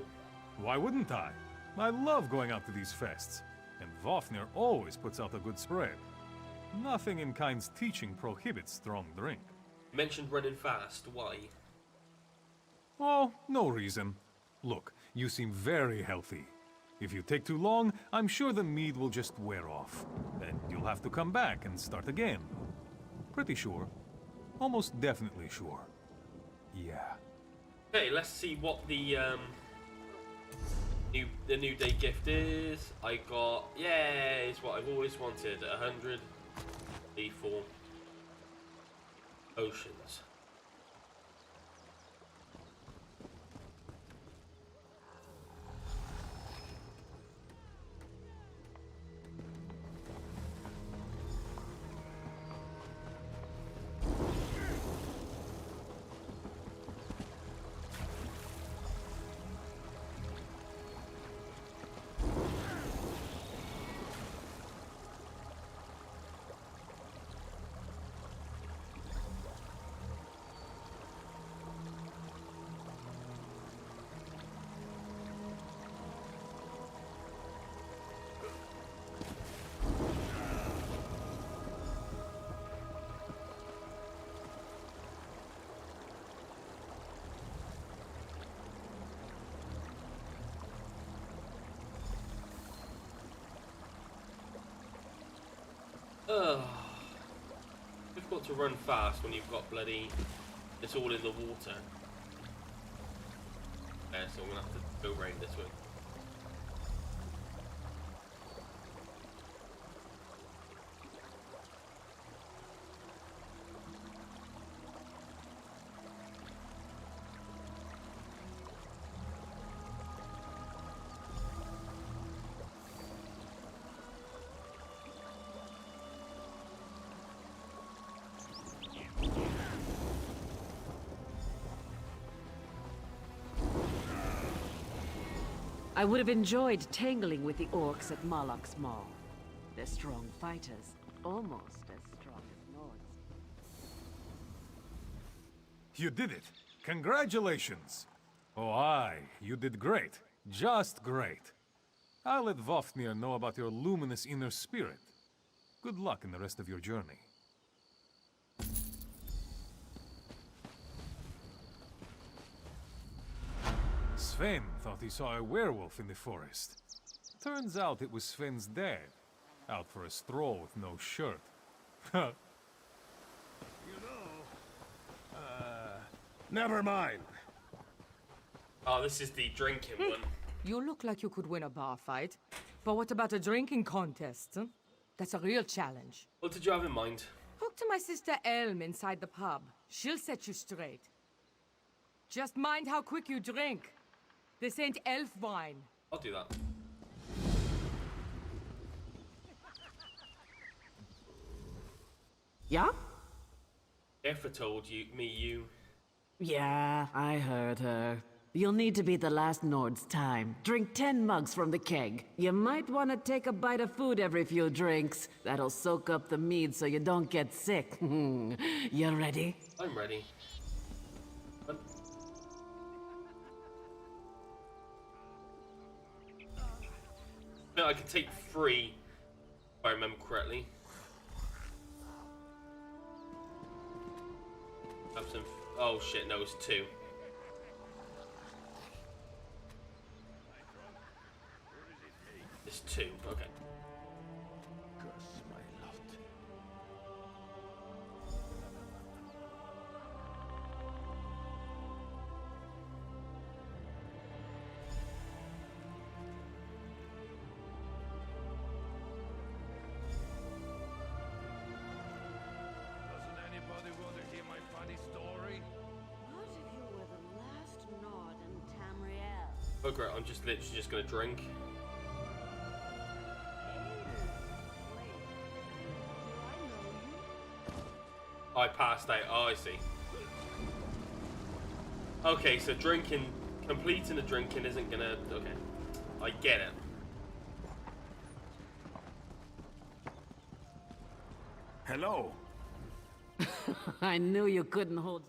Why wouldn't I? I love going out to these fests. And Vofnir always puts out a good spread. Nothing in Kine's teaching prohibits strong drink. You mentioned running fast. Why? Oh, no reason. Look, you seem very healthy. If you take too long, I'm sure the mead will just wear off. Then you'll have to come back and start again. Pretty sure. Almost definitely sure. Yeah. Okay, let's see what the new day gift is. I got, yeah, it's what I've always wanted. 100 D4 oceans. Difficult to run fast when you've got bloody... It's all in the water. Yeah, so I'm gonna have to go round this way. I would have enjoyed tangling with the orcs at Moloch's Maw. They're strong fighters, almost as strong as Nords. You did it! Congratulations! Oh, aye, you did great. Just great. I'll let Vofnir know about your luminous inner spirit. Good luck in the rest of your journey. Sven thought he saw a werewolf in the forest. Turns out it was Sven's dad, out for a stroll with no shirt. Never mind. Oh, this is the drinking one. You look like you could win a bar fight. But what about a drinking contest? Huh? That's a real challenge. What did you have in mind? Talk to my sister Elm inside the pub. She'll set you straight. Just mind how quick you drink. This ain't elf wine. I'll do that. Yeah? Efra told you. Yeah, I heard her. You'll need to beat the last Nord's time. Drink 10 mugs from the keg. You might want to take a bite of food every few drinks. That'll soak up the mead so you don't get sick. You ready? I'm ready. No, I can take 3, if I remember correctly. Have some. Oh shit! No, it's 2. It's 2. Okay. Oh great, I'm just literally just gonna drink. I passed out. Oh, I see. Okay, so completing the drinking isn't gonna... Okay, I get it. Hello. I knew you couldn't hold...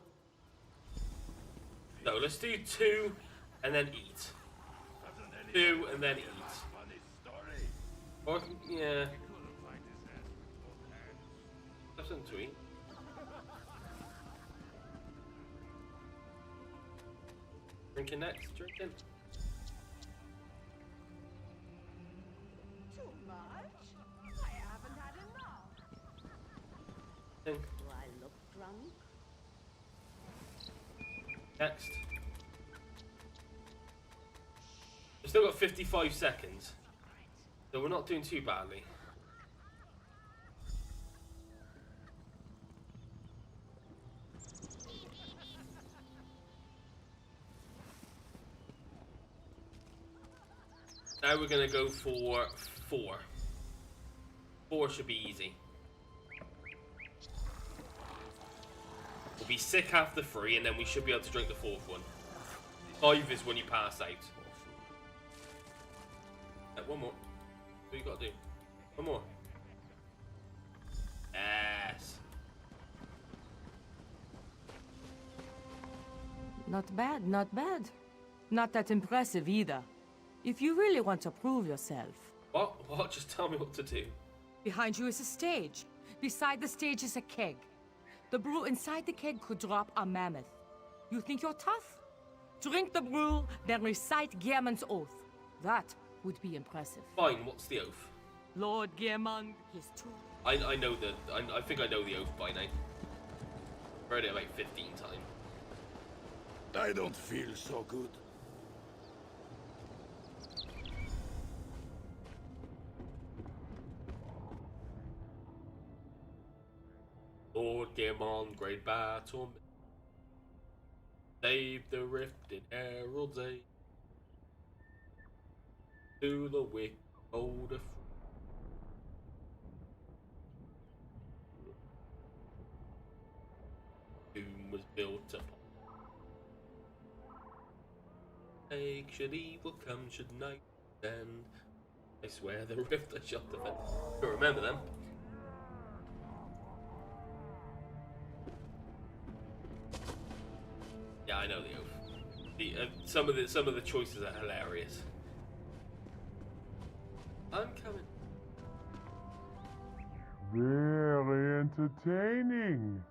No, let's do 2 and then eat. 2 and then eat. Or, yeah. Have something to eat. Drinking next, drinking. Too much? I haven't had enough. Think. Do I look drunk? Next. We've still got 55 seconds. So we're not doing too badly. Now we're gonna go for 4. 4 should be easy. We'll be sick after 3 and then we should be able to drink the 4th one. 5 is when you pass out. One more. What you gotta do? One more. Yes. Not bad, not bad. Not that impressive either. If you really want to prove yourself. What? What? Just tell me what to do. Behind you is a stage. Beside the stage is a keg. The brew inside the keg could drop a mammoth. You think you're tough? Drink the brew, then recite Gehrman's oath. That would be impressive. Fine, what's the oath? Lord Gehrman, his two. I know the... I think I know the oath by now. Heard it like 15 times. I don't feel so good. Lord Gehrman, great battle. Save the rift in Herald's Age. To the wick, hold a doom was built upon. Should evil come, should night end. I swear the rift I shot the fence. Don't remember them. Yeah, I know the oath. Some of the choices are hilarious. I'm coming. Very entertaining.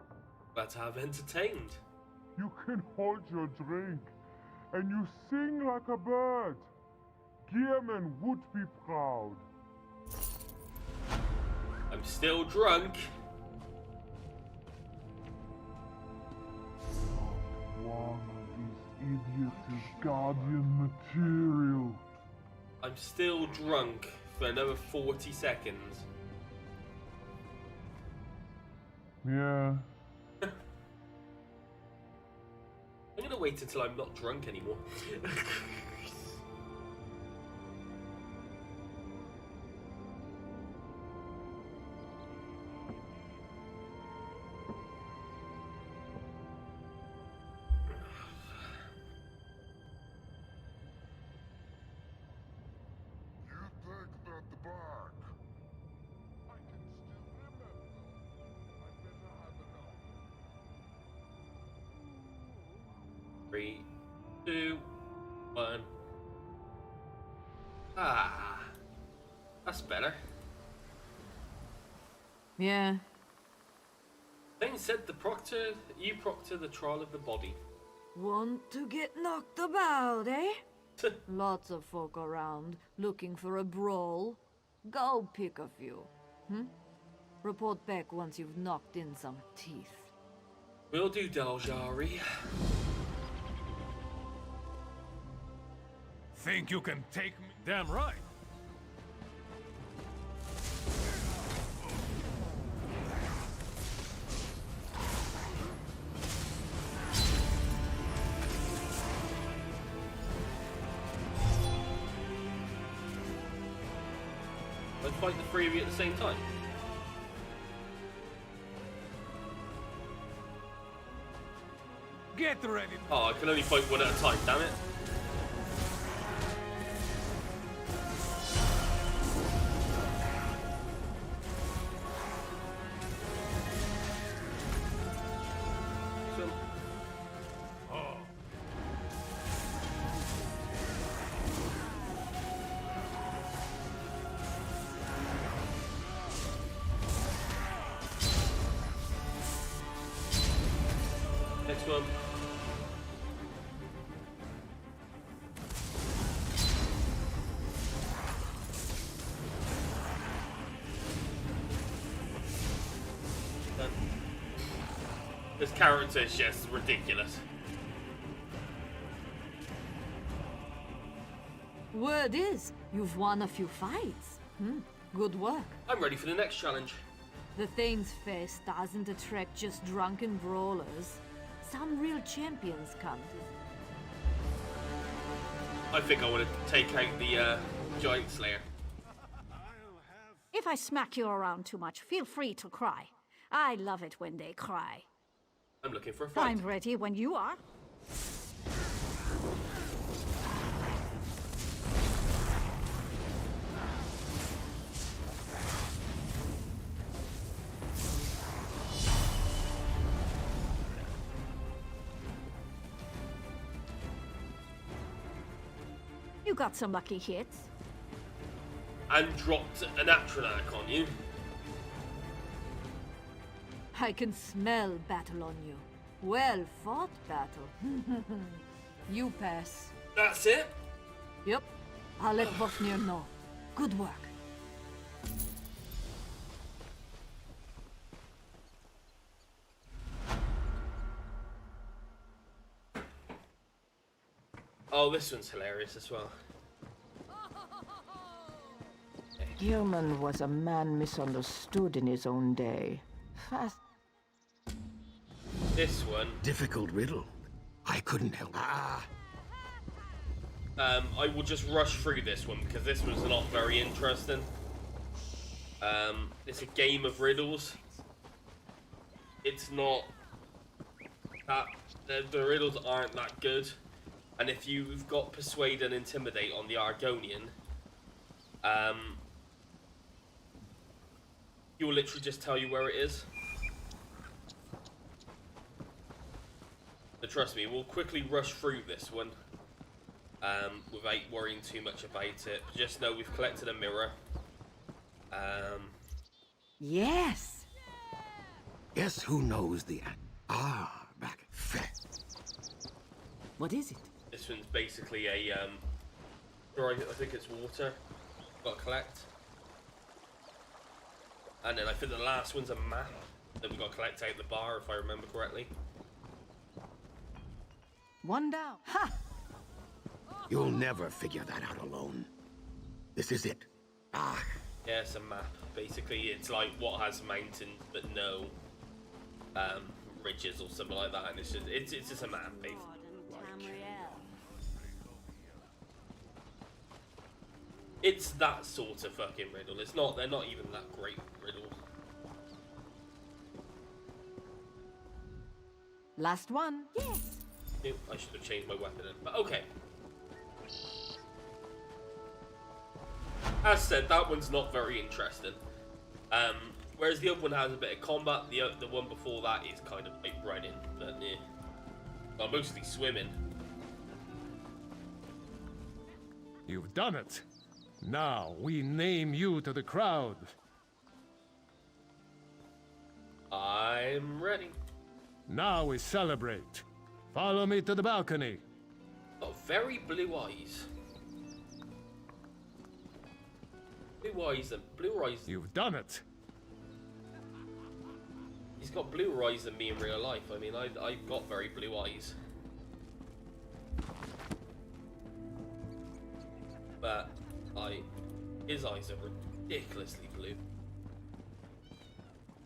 Glad to have entertained. You can hold your drink, and you sing like a bird. Gearman would be proud. I'm still drunk. One of these idiots is Guardian material. I'm still drunk for another 40 seconds. Yeah. I'm gonna wait until I'm not drunk anymore. Three, two, one. Ah, that's better. Yeah. Thane said you proctor the trial of the body. Want to get knocked about, eh? Lots of folk around, looking for a brawl. Go pick a few. Report back once you've knocked in some teeth. Will do, Daljari. Think you can take me? Damn right. Let's fight the three of you at the same time. Get ready. Oh, I can only fight one at a time, damn it. Next one. Done. This character is just ridiculous. Word is, you've won a few fights. Good work. I'm ready for the next challenge. The Thane's Fest doesn't attract just drunken brawlers. Some real champions come. I think I want to take out the Giant Slayer. If I smack you around too much, feel free to cry. I love it when they cry. I'm looking for a fight. I'm ready when you are. You got some lucky hits. And dropped an Atronac on you. I can smell battle on you. Well fought battle. You pass. That's it? Yep. I'll let Bosnir know. Good work. Oh, this one's hilarious as well. Gilman was a man misunderstood in his own day. Fast. This one. Difficult riddle. I couldn't help. I will just rush through this one because this one's not very interesting. It's a game of riddles. It's not that the riddles aren't that good. And if you've got Persuade and Intimidate on the Argonian, he will literally just tell you where it is. So trust me, we'll quickly rush through this one without worrying too much about it. Just know we've collected a mirror. Yes. Guess who knows the... back. What is it? This one's basically a, I think it's water. Got to collect. And then I think the last one's a map that we've got to collect out the bar, if I remember correctly. One down. Ha! You'll never figure that out alone. This is it. Yeah, it's a map. Basically, it's like what has mountains but no ridges or something like that, and it's just a map, basically. It's that sort of fucking riddle. It's not. They're not even that great riddles. Last one. Yes. Yep, I should have changed my weapon in, but okay. As said, that one's not very interesting. Whereas the other one has a bit of combat, the one before that is kind of like running, but yeah. Well, mostly swimming. You've done it. Now we name you to the crowd. I'm ready. Now we celebrate. Follow me to the balcony. Got very blue eyes. Blue eyes and blue eyes. You've done it. He's got bluer eyes than me in real life. I mean, I've got very blue eyes. But his eyes are ridiculously blue.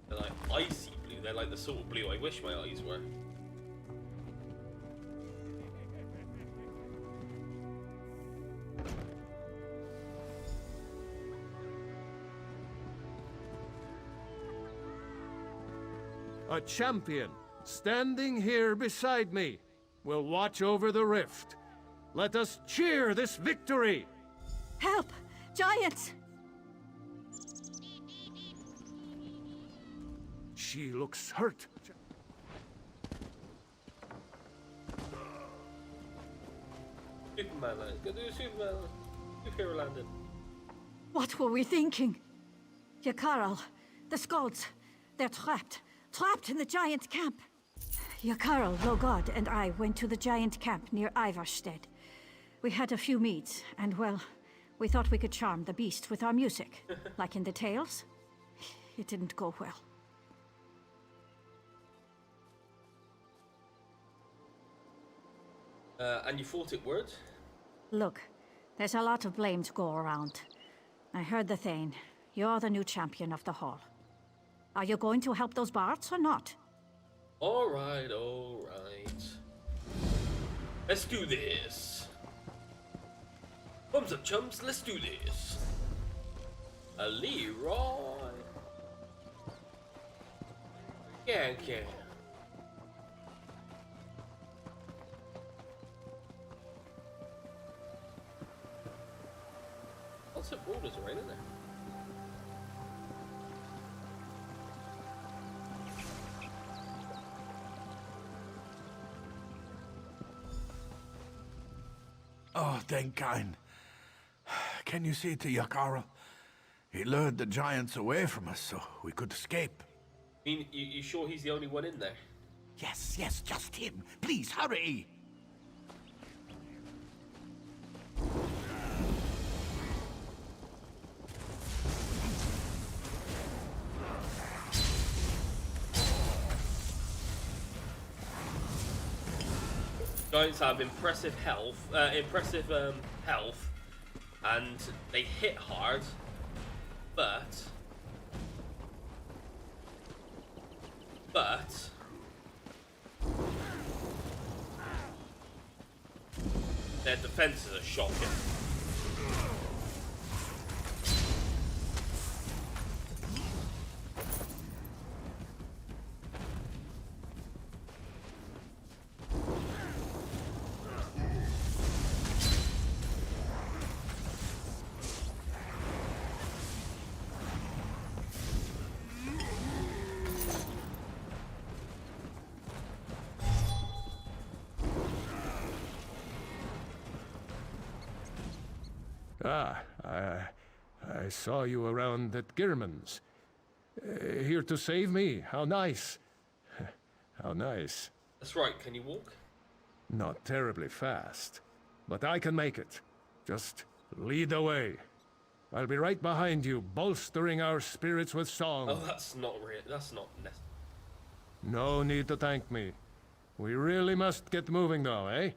They're like icy blue. They're like the sort of blue I wish my eyes were. A champion, standing here beside me, will watch over the rift. Let us cheer this victory! Help! Giants! She looks hurt. Superman, go do Superman. Super landing. What were we thinking? Yakarl, the Skalds, they're trapped. Trapped in the giant camp. Yakarl, Logod, and I went to the giant camp near Ivarstead. We had a few meads, and well, we thought we could charm the beast with our music. Like in the tales. It didn't go well. And you thought it would? Look, there's a lot of blame to go around. I heard the Thane. You're the new champion of the hall. Are you going to help those bards or not? Alright, alright. Let's do this. Thumbs up, chums, let's do this. A Leroy. Yeah. Lots of borders are right in there. Oh, Denkain. Can you see to Yakarl? He lured the giants away from us so we could escape. You sure he's the only one in there? Yes, just him. Please, hurry! Giants have impressive health, and they hit hard, but their defenses are shocking. Ah, I saw you around at Girman's. Here to save me. How nice. How nice. That's right. Can you walk? Not terribly fast, but I can make it. Just lead the way. I'll be right behind you, bolstering our spirits with song. Oh, that's not real. That's not necessary. No need to thank me. We really must get moving though, eh?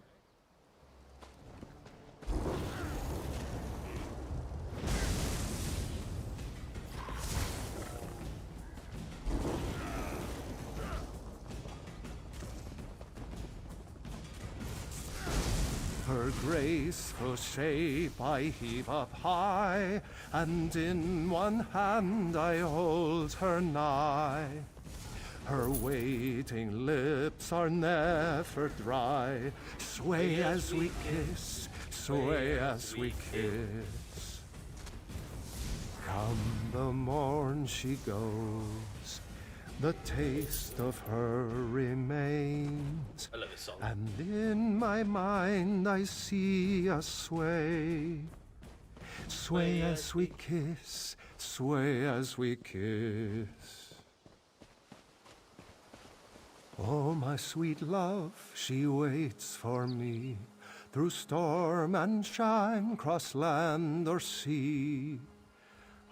Her graceful shape I heave up high, and in one hand I hold her nigh. Her waiting lips are never dry. Sway as we kiss, sway as we kiss. Come the morn she goes, the taste of her remains. I love this song. And in my mind I see us sway. Sway as we kiss, sway as we kiss. Oh, my sweet love, she waits for me through storm and shine, cross land or sea.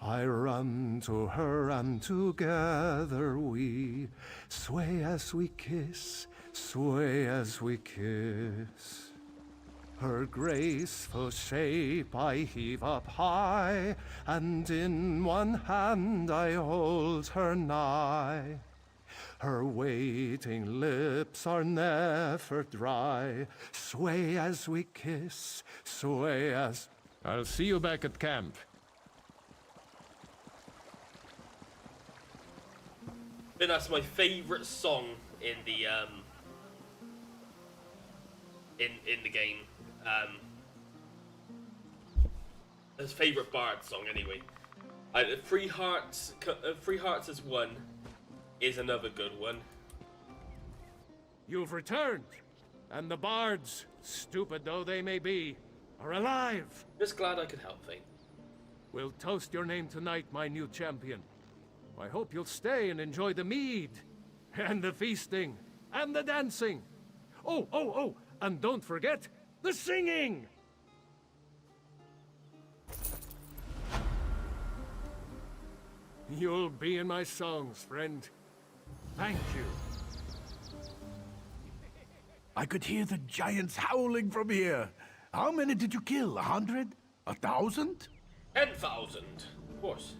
I run to her and together we sway as we kiss, sway as we kiss. Her graceful shape I heave up high, and in one hand I hold her nigh. Her waiting lips are never dry. Sway as we kiss, sway as... I'll see you back at camp. I think that's my favourite song in the in the game. His favourite bard song, anyway. Free Hearts as one is another good one. You've returned, and the bards, stupid though they may be, are alive. Just glad I could help, Thane. We'll toast your name tonight, my new champion. I hope you'll stay and enjoy the mead, and the feasting, and the dancing. Oh, and don't forget the singing! You'll be in my songs, friend. Thank you. I could hear the giants howling from here. How many did you kill? 100? 1,000? 10,000, of course.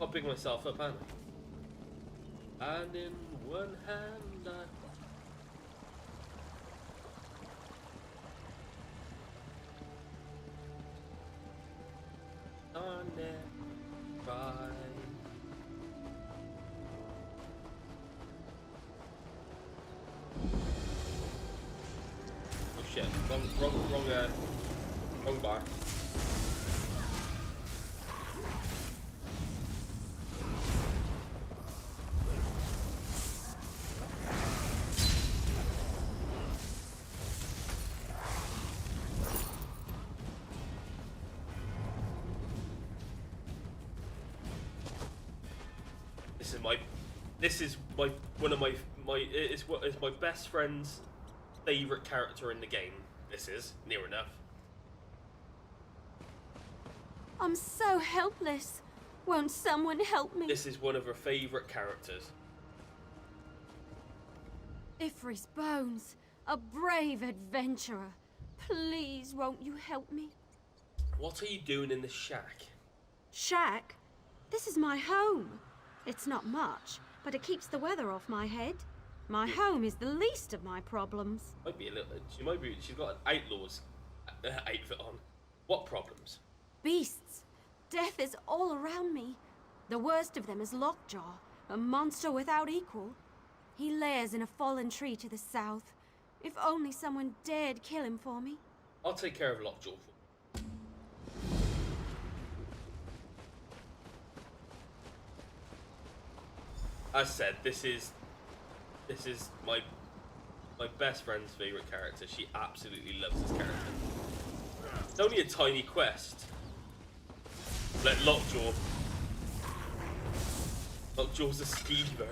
I'll pick myself up, Anna. And in one hand on it, right. Oh shit! Wrong bar. This is one of my best friend's favorite character in the game. This is near enough. I'm so helpless. Won't someone help me? This is one of her favorite characters. Ifri's bones, a brave adventurer. Please, won't you help me? What are you doing in this shack? Shack? This is my home. It's not much, but it keeps the weather off my head. My home is the least of my problems. Might be a little. She's got an outlaw's outfit on. What problems? Beasts. Death is all around me. The worst of them is Lockjaw, a monster without equal. He lairs in a fallen tree to the south. If only someone dared kill him for me. I'll take care of Lockjaw for you. As said, this is my best friend's favorite character. She absolutely loves this character. It's only a tiny quest. Let Lockjaw. Lockjaw's a skeever.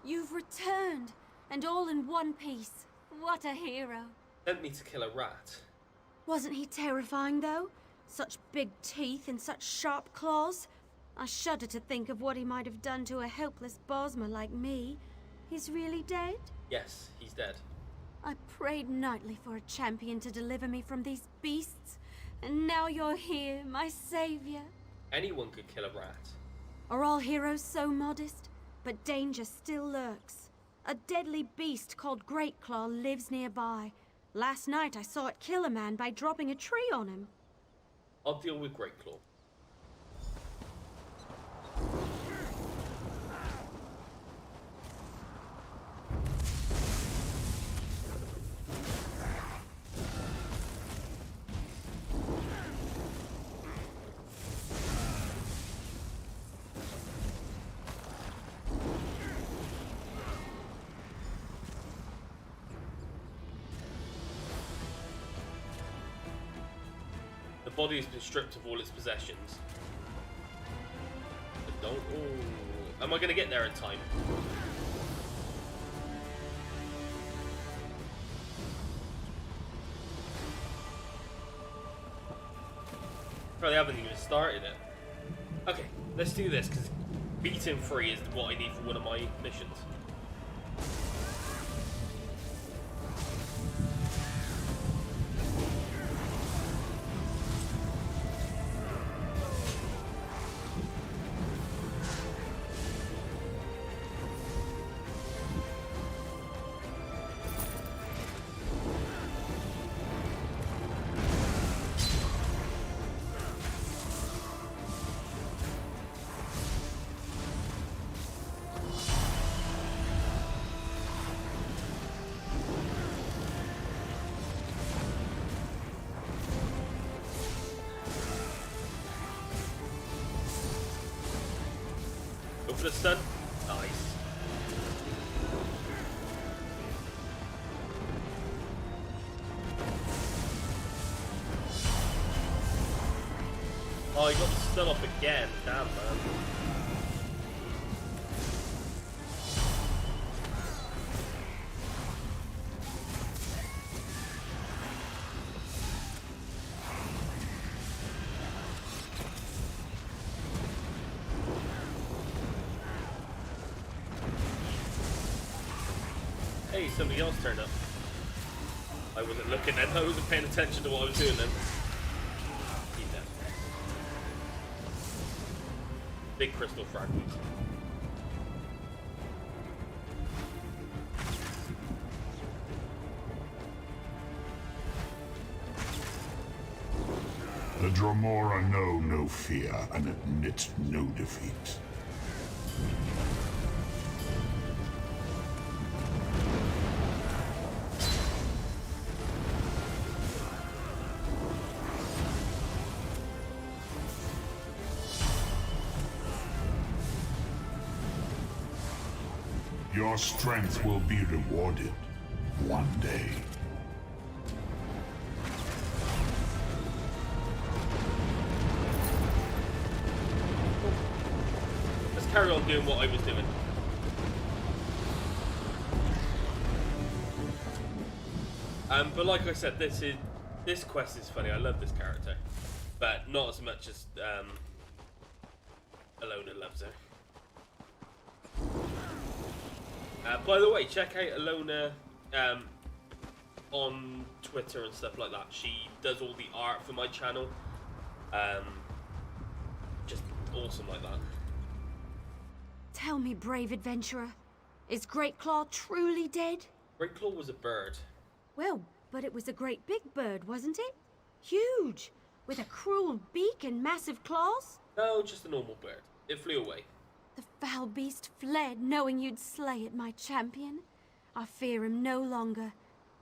You've returned, and all in one piece. What a hero. Sent me to kill a rat. Wasn't he terrifying, though? Such big teeth and such sharp claws. I shudder to think of what he might have done to a helpless Bosmer like me. He's really dead? Yes, he's dead. I prayed nightly for a champion to deliver me from these beasts, and now you're here, my savior. Anyone could kill a rat. Are all heroes so modest? But danger still lurks. A deadly beast called Greatclaw lives nearby. Last night I saw it kill a man by dropping a tree on him. I'll deal with Greatclaw. The body has been stripped of all its possessions. But don't. Oh, am I going to get there in time? Oh, they haven't even started it. Okay, let's do this because beating free is what I need for one of my missions. Go for the stun. Nice. Oh, he got the stun off again. Damn, man. Hey, somebody else turned up. I wasn't looking then. I wasn't paying attention to what I was doing then. He's dead. Big crystal fragment. The Dromora know no fear and admit no defeat. Your strength will be rewarded one day. Let's carry on doing what I was doing. But like I said, this quest is funny. I love this character, but not as much as Alona loves her. By the way, check out Alona on Twitter and stuff like that. She does all the art for my channel. Just awesome like that. Tell me, brave adventurer, is Greatclaw truly dead? Greatclaw was a bird. Well, but it was a great big bird, wasn't it? Huge, with a cruel beak and massive claws? No, just a normal bird. It flew away. The foul beast fled, knowing you'd slay it, my champion. I fear him no longer.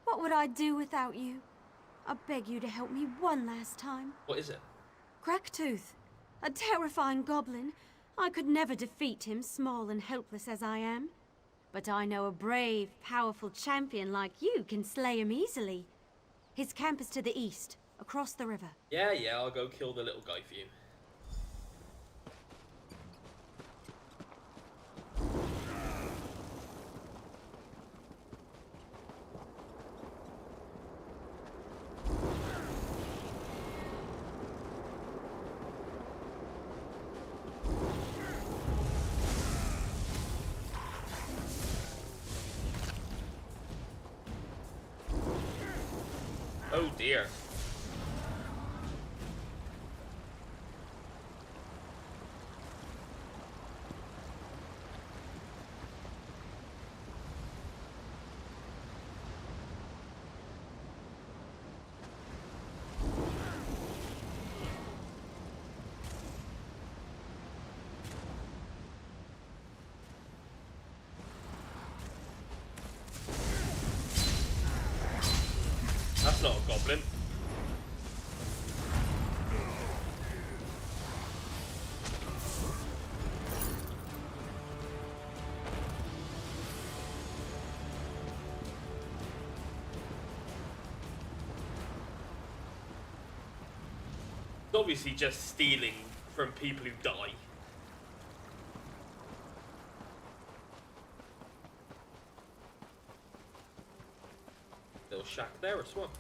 What would I do without you? I beg you to help me one last time. What is it? Cracktooth, a terrifying goblin. I could never defeat him, small and helpless as I am. But I know a brave, powerful champion like you can slay him easily. His camp is to the east, across the river. Yeah, I'll go kill the little guy for you. Oh dear. That's not a goblin. It's obviously just stealing from people who die. Little shack there as well.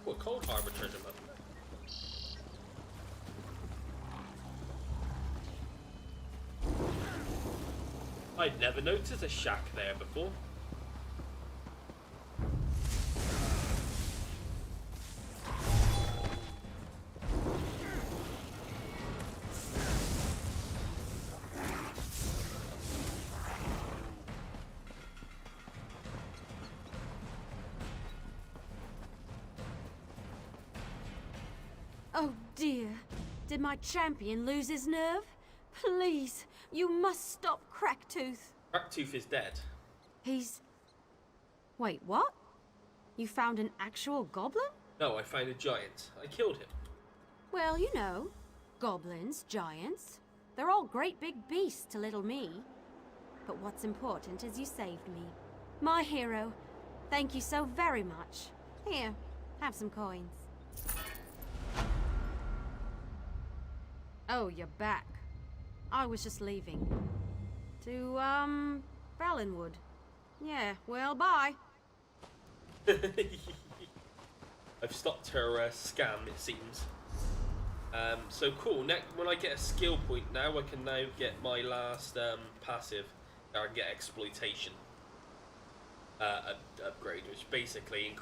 What Cold Harbor treasure map? I'd never noticed a shack there before. Oh dear, did my champion lose his nerve? Please, you must stop Cracktooth. Cracktooth is dead. He's... Wait, what? You found an actual goblin? No, I found a giant. I killed him. Well, you know, goblins, giants, they're all great big beasts to little me. But what's important is you saved me. My hero, thank you so very much. Here, have some coins. Oh, you're back. I was just leaving. To, Valenwood. Yeah, well, bye. I've stopped her scam, it seems. So cool. Next, when I get a skill point now, I can now get my last passive. I can get exploitation upgrade, which basically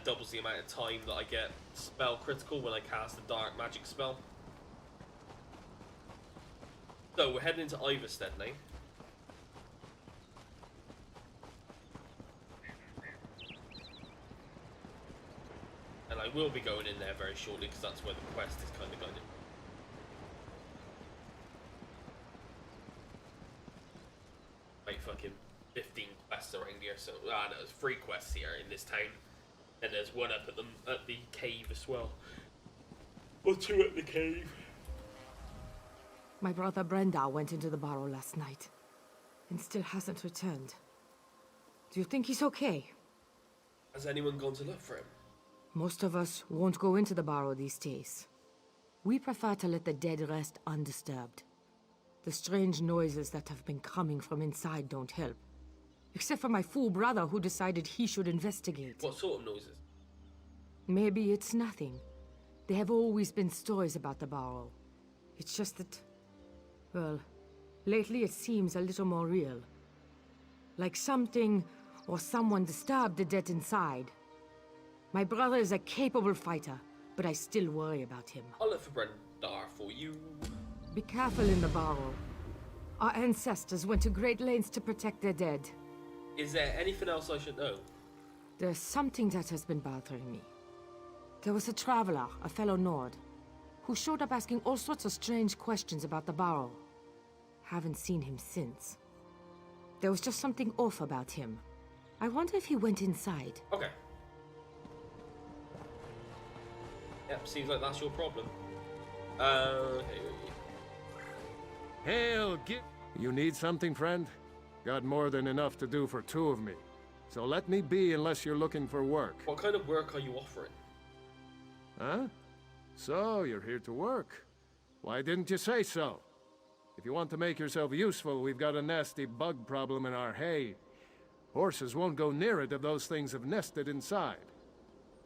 doubles the amount of time that I get spell critical when I cast a dark magic spell. So we're heading into Iverstead now. And I will be going in there very shortly because that's where the quest is kind of going. Like fucking 15 quests around here, so no, there's 3 quests here in this town, and there's one up at the cave as well, or 2 at the cave. My brother Brenda went into the barrow last night, and still hasn't returned. Do you think he's okay? Has anyone gone to look for him? Most of us won't go into the barrow these days. We prefer to let the dead rest undisturbed. The strange noises that have been coming from inside don't help. Except for my fool brother who decided he should investigate. What sort of noises? Maybe it's nothing. There have always been stories about the barrow. It's just that... well, lately it seems a little more real. Like something or someone disturbed the dead inside. My brother is a capable fighter, but I still worry about him. I'll look for Brendar for you. Be careful in the barrow. Our ancestors went to great lengths to protect their dead. Is there anything else I should know? There's something that has been bothering me. There was a traveler, a fellow Nord, who showed up asking all sorts of strange questions about the barrow. Haven't seen him since. There was just something off about him. I wonder if he went inside. Okay. Yep, seems like that's your problem. Hail, You need something, friend? Got more than enough to do for two of me. So let me be unless you're looking for work. What kind of work are you offering? Huh? So, you're here to work. Why didn't you say so? If you want to make yourself useful, we've got a nasty bug problem in our hay. Horses won't go near it if those things have nested inside.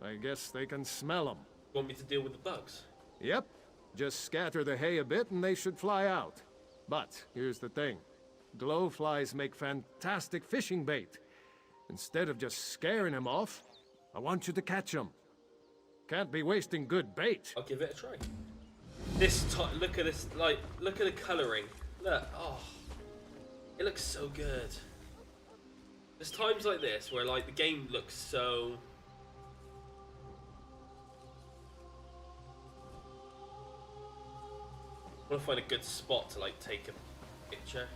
I guess they can smell them. You want me to deal with the bugs? Yep. Just scatter the hay a bit and they should fly out. But, here's the thing. Glowflies make fantastic fishing bait. Instead of just scaring them off, I want you to catch them. Can't be wasting good bait. I'll give it a try. Look at this, look at the colouring. Look, oh, it looks so good. There's times like this where the game looks so... I want to find a good spot to take a picture.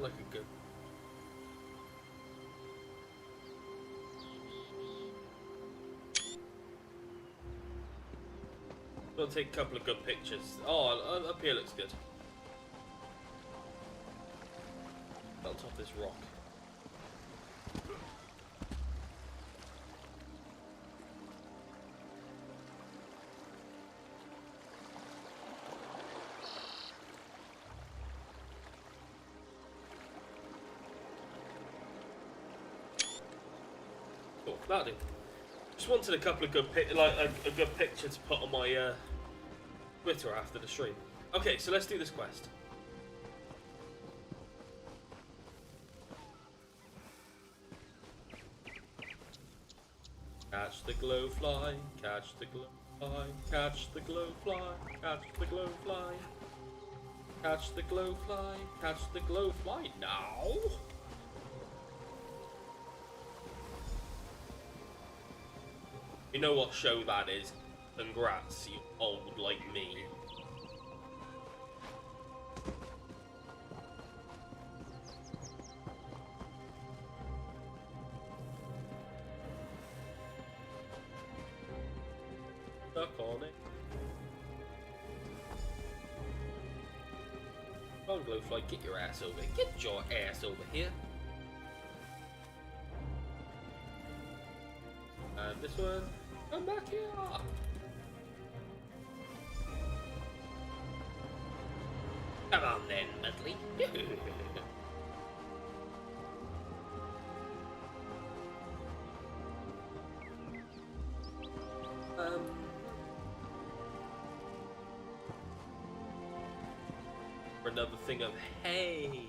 Like a good... We'll take a couple of good pictures. Oh, up here looks good. On top of this rock. That'll do. Just wanted a couple of good a good picture to put on my Twitter after the stream. Okay, so let's do this quest. Catch the glowfly, catch the glowfly, catch the glowfly, catch the glowfly, catch the glowfly, catch the glowfly now. You know what show that is? Congrats, you old like me. Stuck on it. Come on, Glowfly, get your ass over here. Get your ass over here. And this one. Come back here! Come on then, Mudley. For another thing of hay.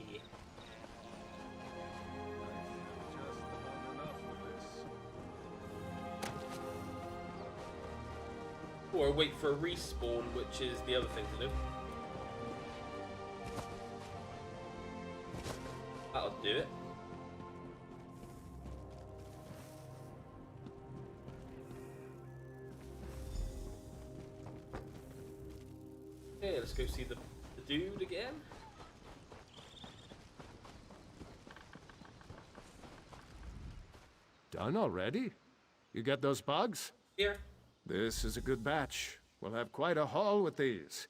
Or wait for a respawn, which is the other thing to do. That'll do it. Okay, let's go see the dude again. Done already? You get those bugs? Here. This is a good batch. We'll have quite a haul with these.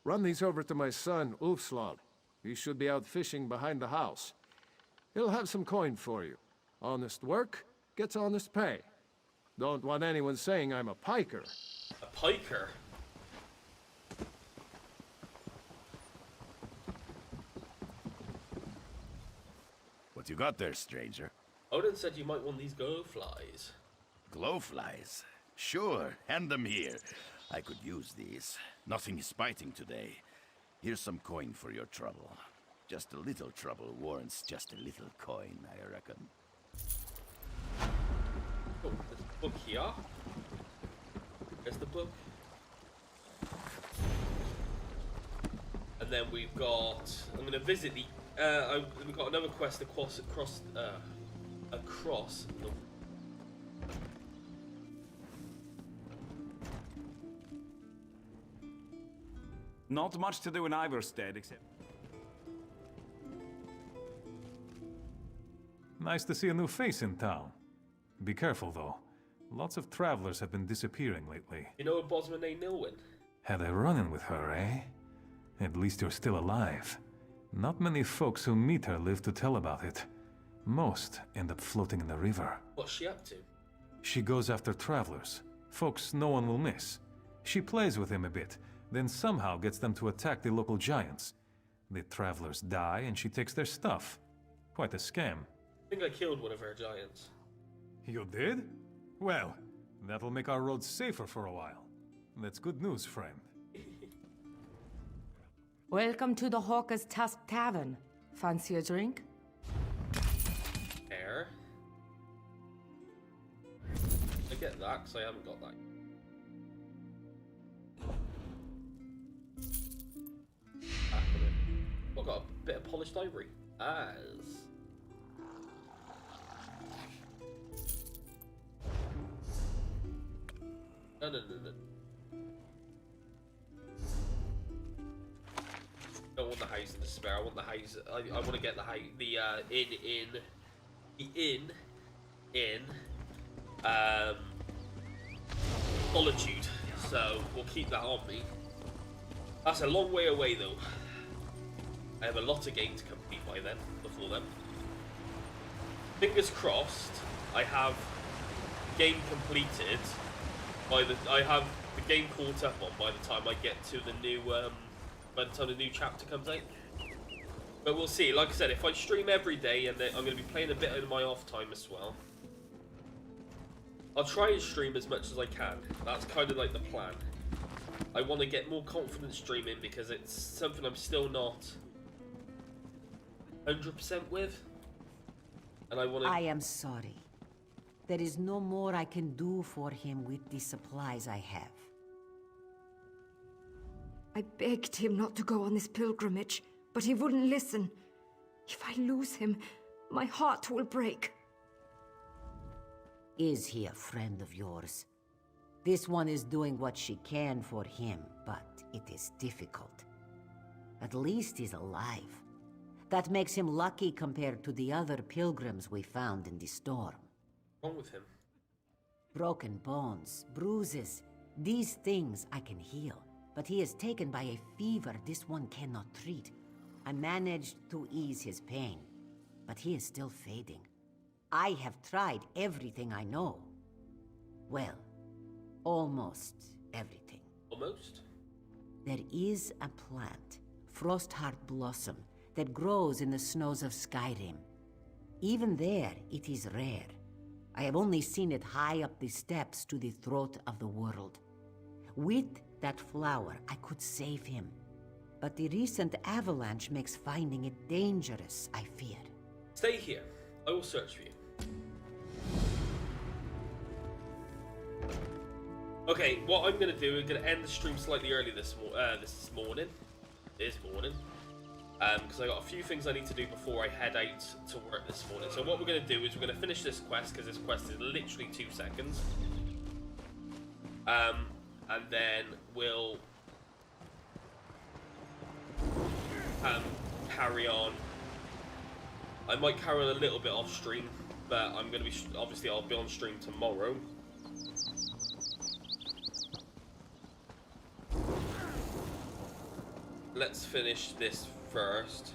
Run these over to my son, Ulfslag. He should be out fishing behind the house. He'll have some coin for you. Honest work gets honest pay. Don't want anyone saying I'm a piker. A piker? What you got there, stranger? Odin said you might want these glowflies. Glowflies? Sure, hand them here. I could use these. Nothing is biting today. Here's some coin for your trouble. Just a little trouble warrants just a little coin, I reckon. Oh, there's a book here. There's the book. And then we've got... I'm going to visit the... we've got another quest across the... Not much to do in Iverstead, except... Nice to see a new face in town. Be careful, though. Lots of travelers have been disappearing lately. You know a Bosman named Nilwyn? Had a run-in with her, eh? At least you're still alive. Not many folks who meet her live to tell about it. Most end up floating in the river. What's she up to? She goes after travelers. Folks no one will miss. She plays with them a bit, then somehow gets them to attack the local giants. The travelers die and she takes their stuff. Quite a scam. I think I killed one of her giants. You did? Well, that'll make our roads safer for a while. That's good news, friend. Welcome to the Hawker's Tusk Tavern. Fancy a drink? Air. I get that, because I haven't got that. Back with it. I've got a bit of polished ivory. As... No. I don't want the House of Despair. I want the house. I want to get the house. The inn. Solitude. So we'll keep that on me. That's a long way away, though. I have a lot of games to complete by then. Before then. Fingers crossed. I have the game completed. I have the game caught up on by the time I get to the new by the time the new chapter comes out. But we'll see. Like I said, if I stream every day, and I'm going to be playing a bit in my off time as well, I'll try and stream as much as I can. That's kind of like the plan. I want to get more confident streaming because it's something I'm still not 100% with, and I want to. I am sorry. There is no more I can do for him with the supplies I have. I begged him not to go on this pilgrimage, but he wouldn't listen. If I lose him, my heart will break. Is he a friend of yours? This one is doing what she can for him, but it is difficult. At least he's alive. That makes him lucky compared to the other pilgrims we found in the storm. What's wrong with him? Broken bones, bruises. These things I can heal, but he is taken by a fever this one cannot treat. I managed to ease his pain, but he is still fading. I have tried everything I know. Well, almost everything. Almost? There is a plant, Frostheart Blossom, that grows in the snows of Skyrim. Even there, it is rare. I have only seen it high up the steps to the throat of the world. With that flower, I could save him. But the recent avalanche makes finding it dangerous, I fear. Stay here. I will search for you. Okay, what I'm going to do, I'm going to end the stream slightly early this morning. Because I got a few things I need to do before I head out to work this morning. So what we're going to do is we're going to finish this quest, because this quest is literally 2 seconds. And then we'll carry on. I might carry on a little bit off stream, but I'm going to be, obviously I'll be on stream tomorrow. Let's finish this first.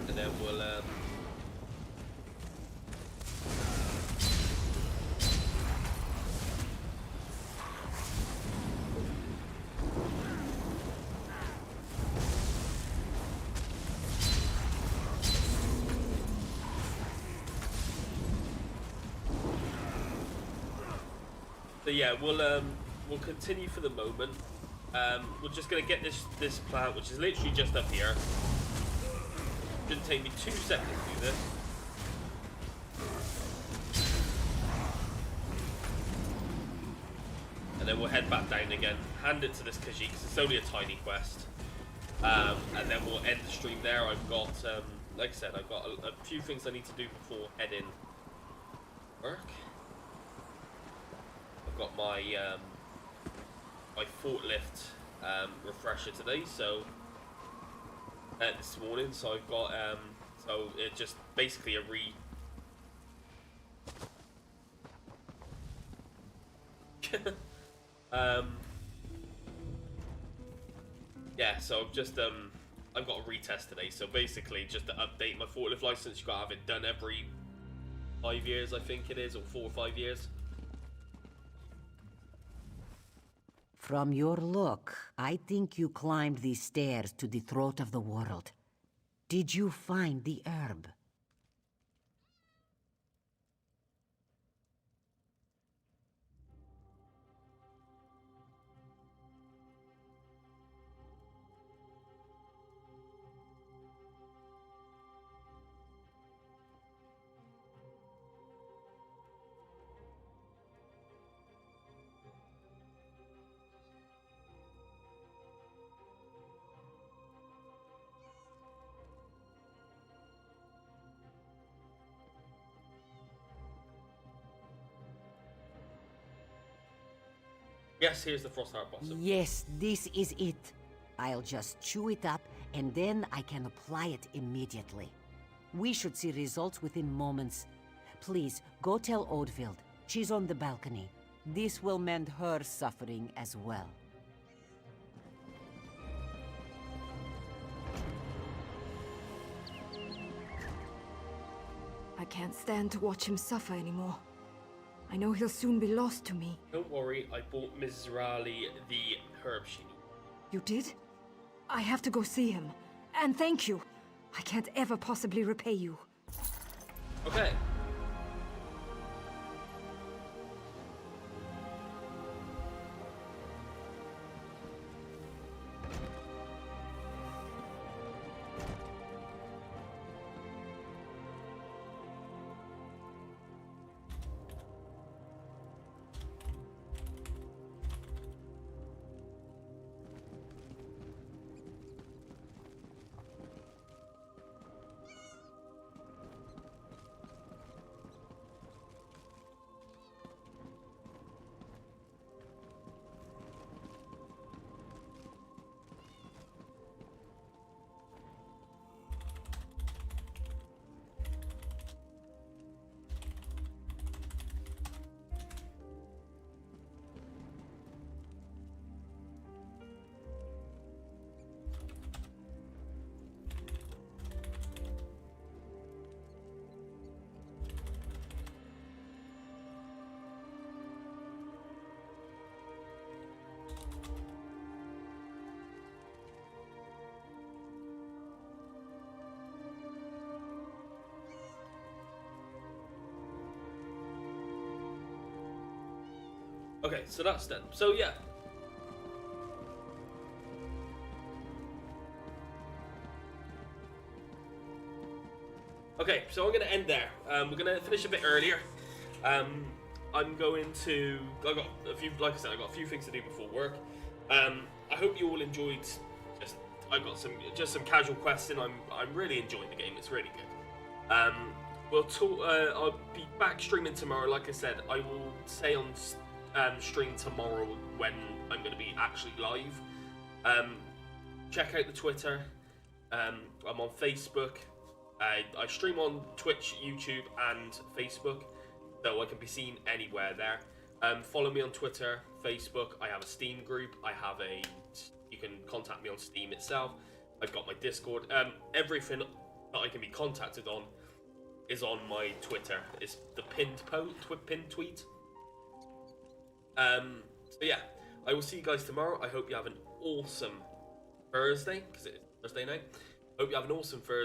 And then we'll So yeah, we'll continue for the moment. We're just gonna get this plant, which is literally just up here. Shouldn't take me 2 seconds to do this. And then we'll head back down again, hand it to this Khajiit, because it's only a tiny quest. And then we'll end the stream there. I've got, like I said, I've got a few things I need to do before heading work. I've got my my forklift refresher today, so this morning. So I've got so it just basically a yeah, so I've just I've got a retest today, so basically just to update my forklift license, you gotta have it done every 5 years, I think it is, or 4 or 5 years. From your look, I think you climbed these stairs to the throat of the world. Did you find the herb? Yes, here's the Frostheart Blossom. Yes, this is it. I'll just chew it up, and then I can apply it immediately. We should see results within moments. Please, go tell Oldfield. She's on the balcony. This will mend her suffering as well. I can't stand to watch him suffer anymore. I know he'll soon be lost to me. Don't worry, I bought Mrs. Raleigh the herb she needs. You did? I have to go see him. And thank you. I can't ever possibly repay you. Okay. Okay, so that's done. So yeah. Okay, so I'm gonna end there. We're gonna finish a bit earlier. I'm going to. I got a few, like I said, I got a few things to do before work. I hope you all enjoyed. I got some casual questing. I'm really enjoying the game. It's really good. We'll talk. I'll be back streaming tomorrow. Like I said, I will say on stream tomorrow when I'm going to be actually live. Check out the Twitter. I'm on Facebook. I stream on Twitch, YouTube, and Facebook, so I can be seen anywhere there. Follow me on Twitter, Facebook. I have a Steam group. You can contact me on Steam itself. I've got my Discord. Everything that I can be contacted on is on my Twitter. It's the pinned tweet. So yeah, I will see you guys tomorrow. I hope you have an awesome Thursday, because it's Thursday night. Hope you have an awesome Thursday.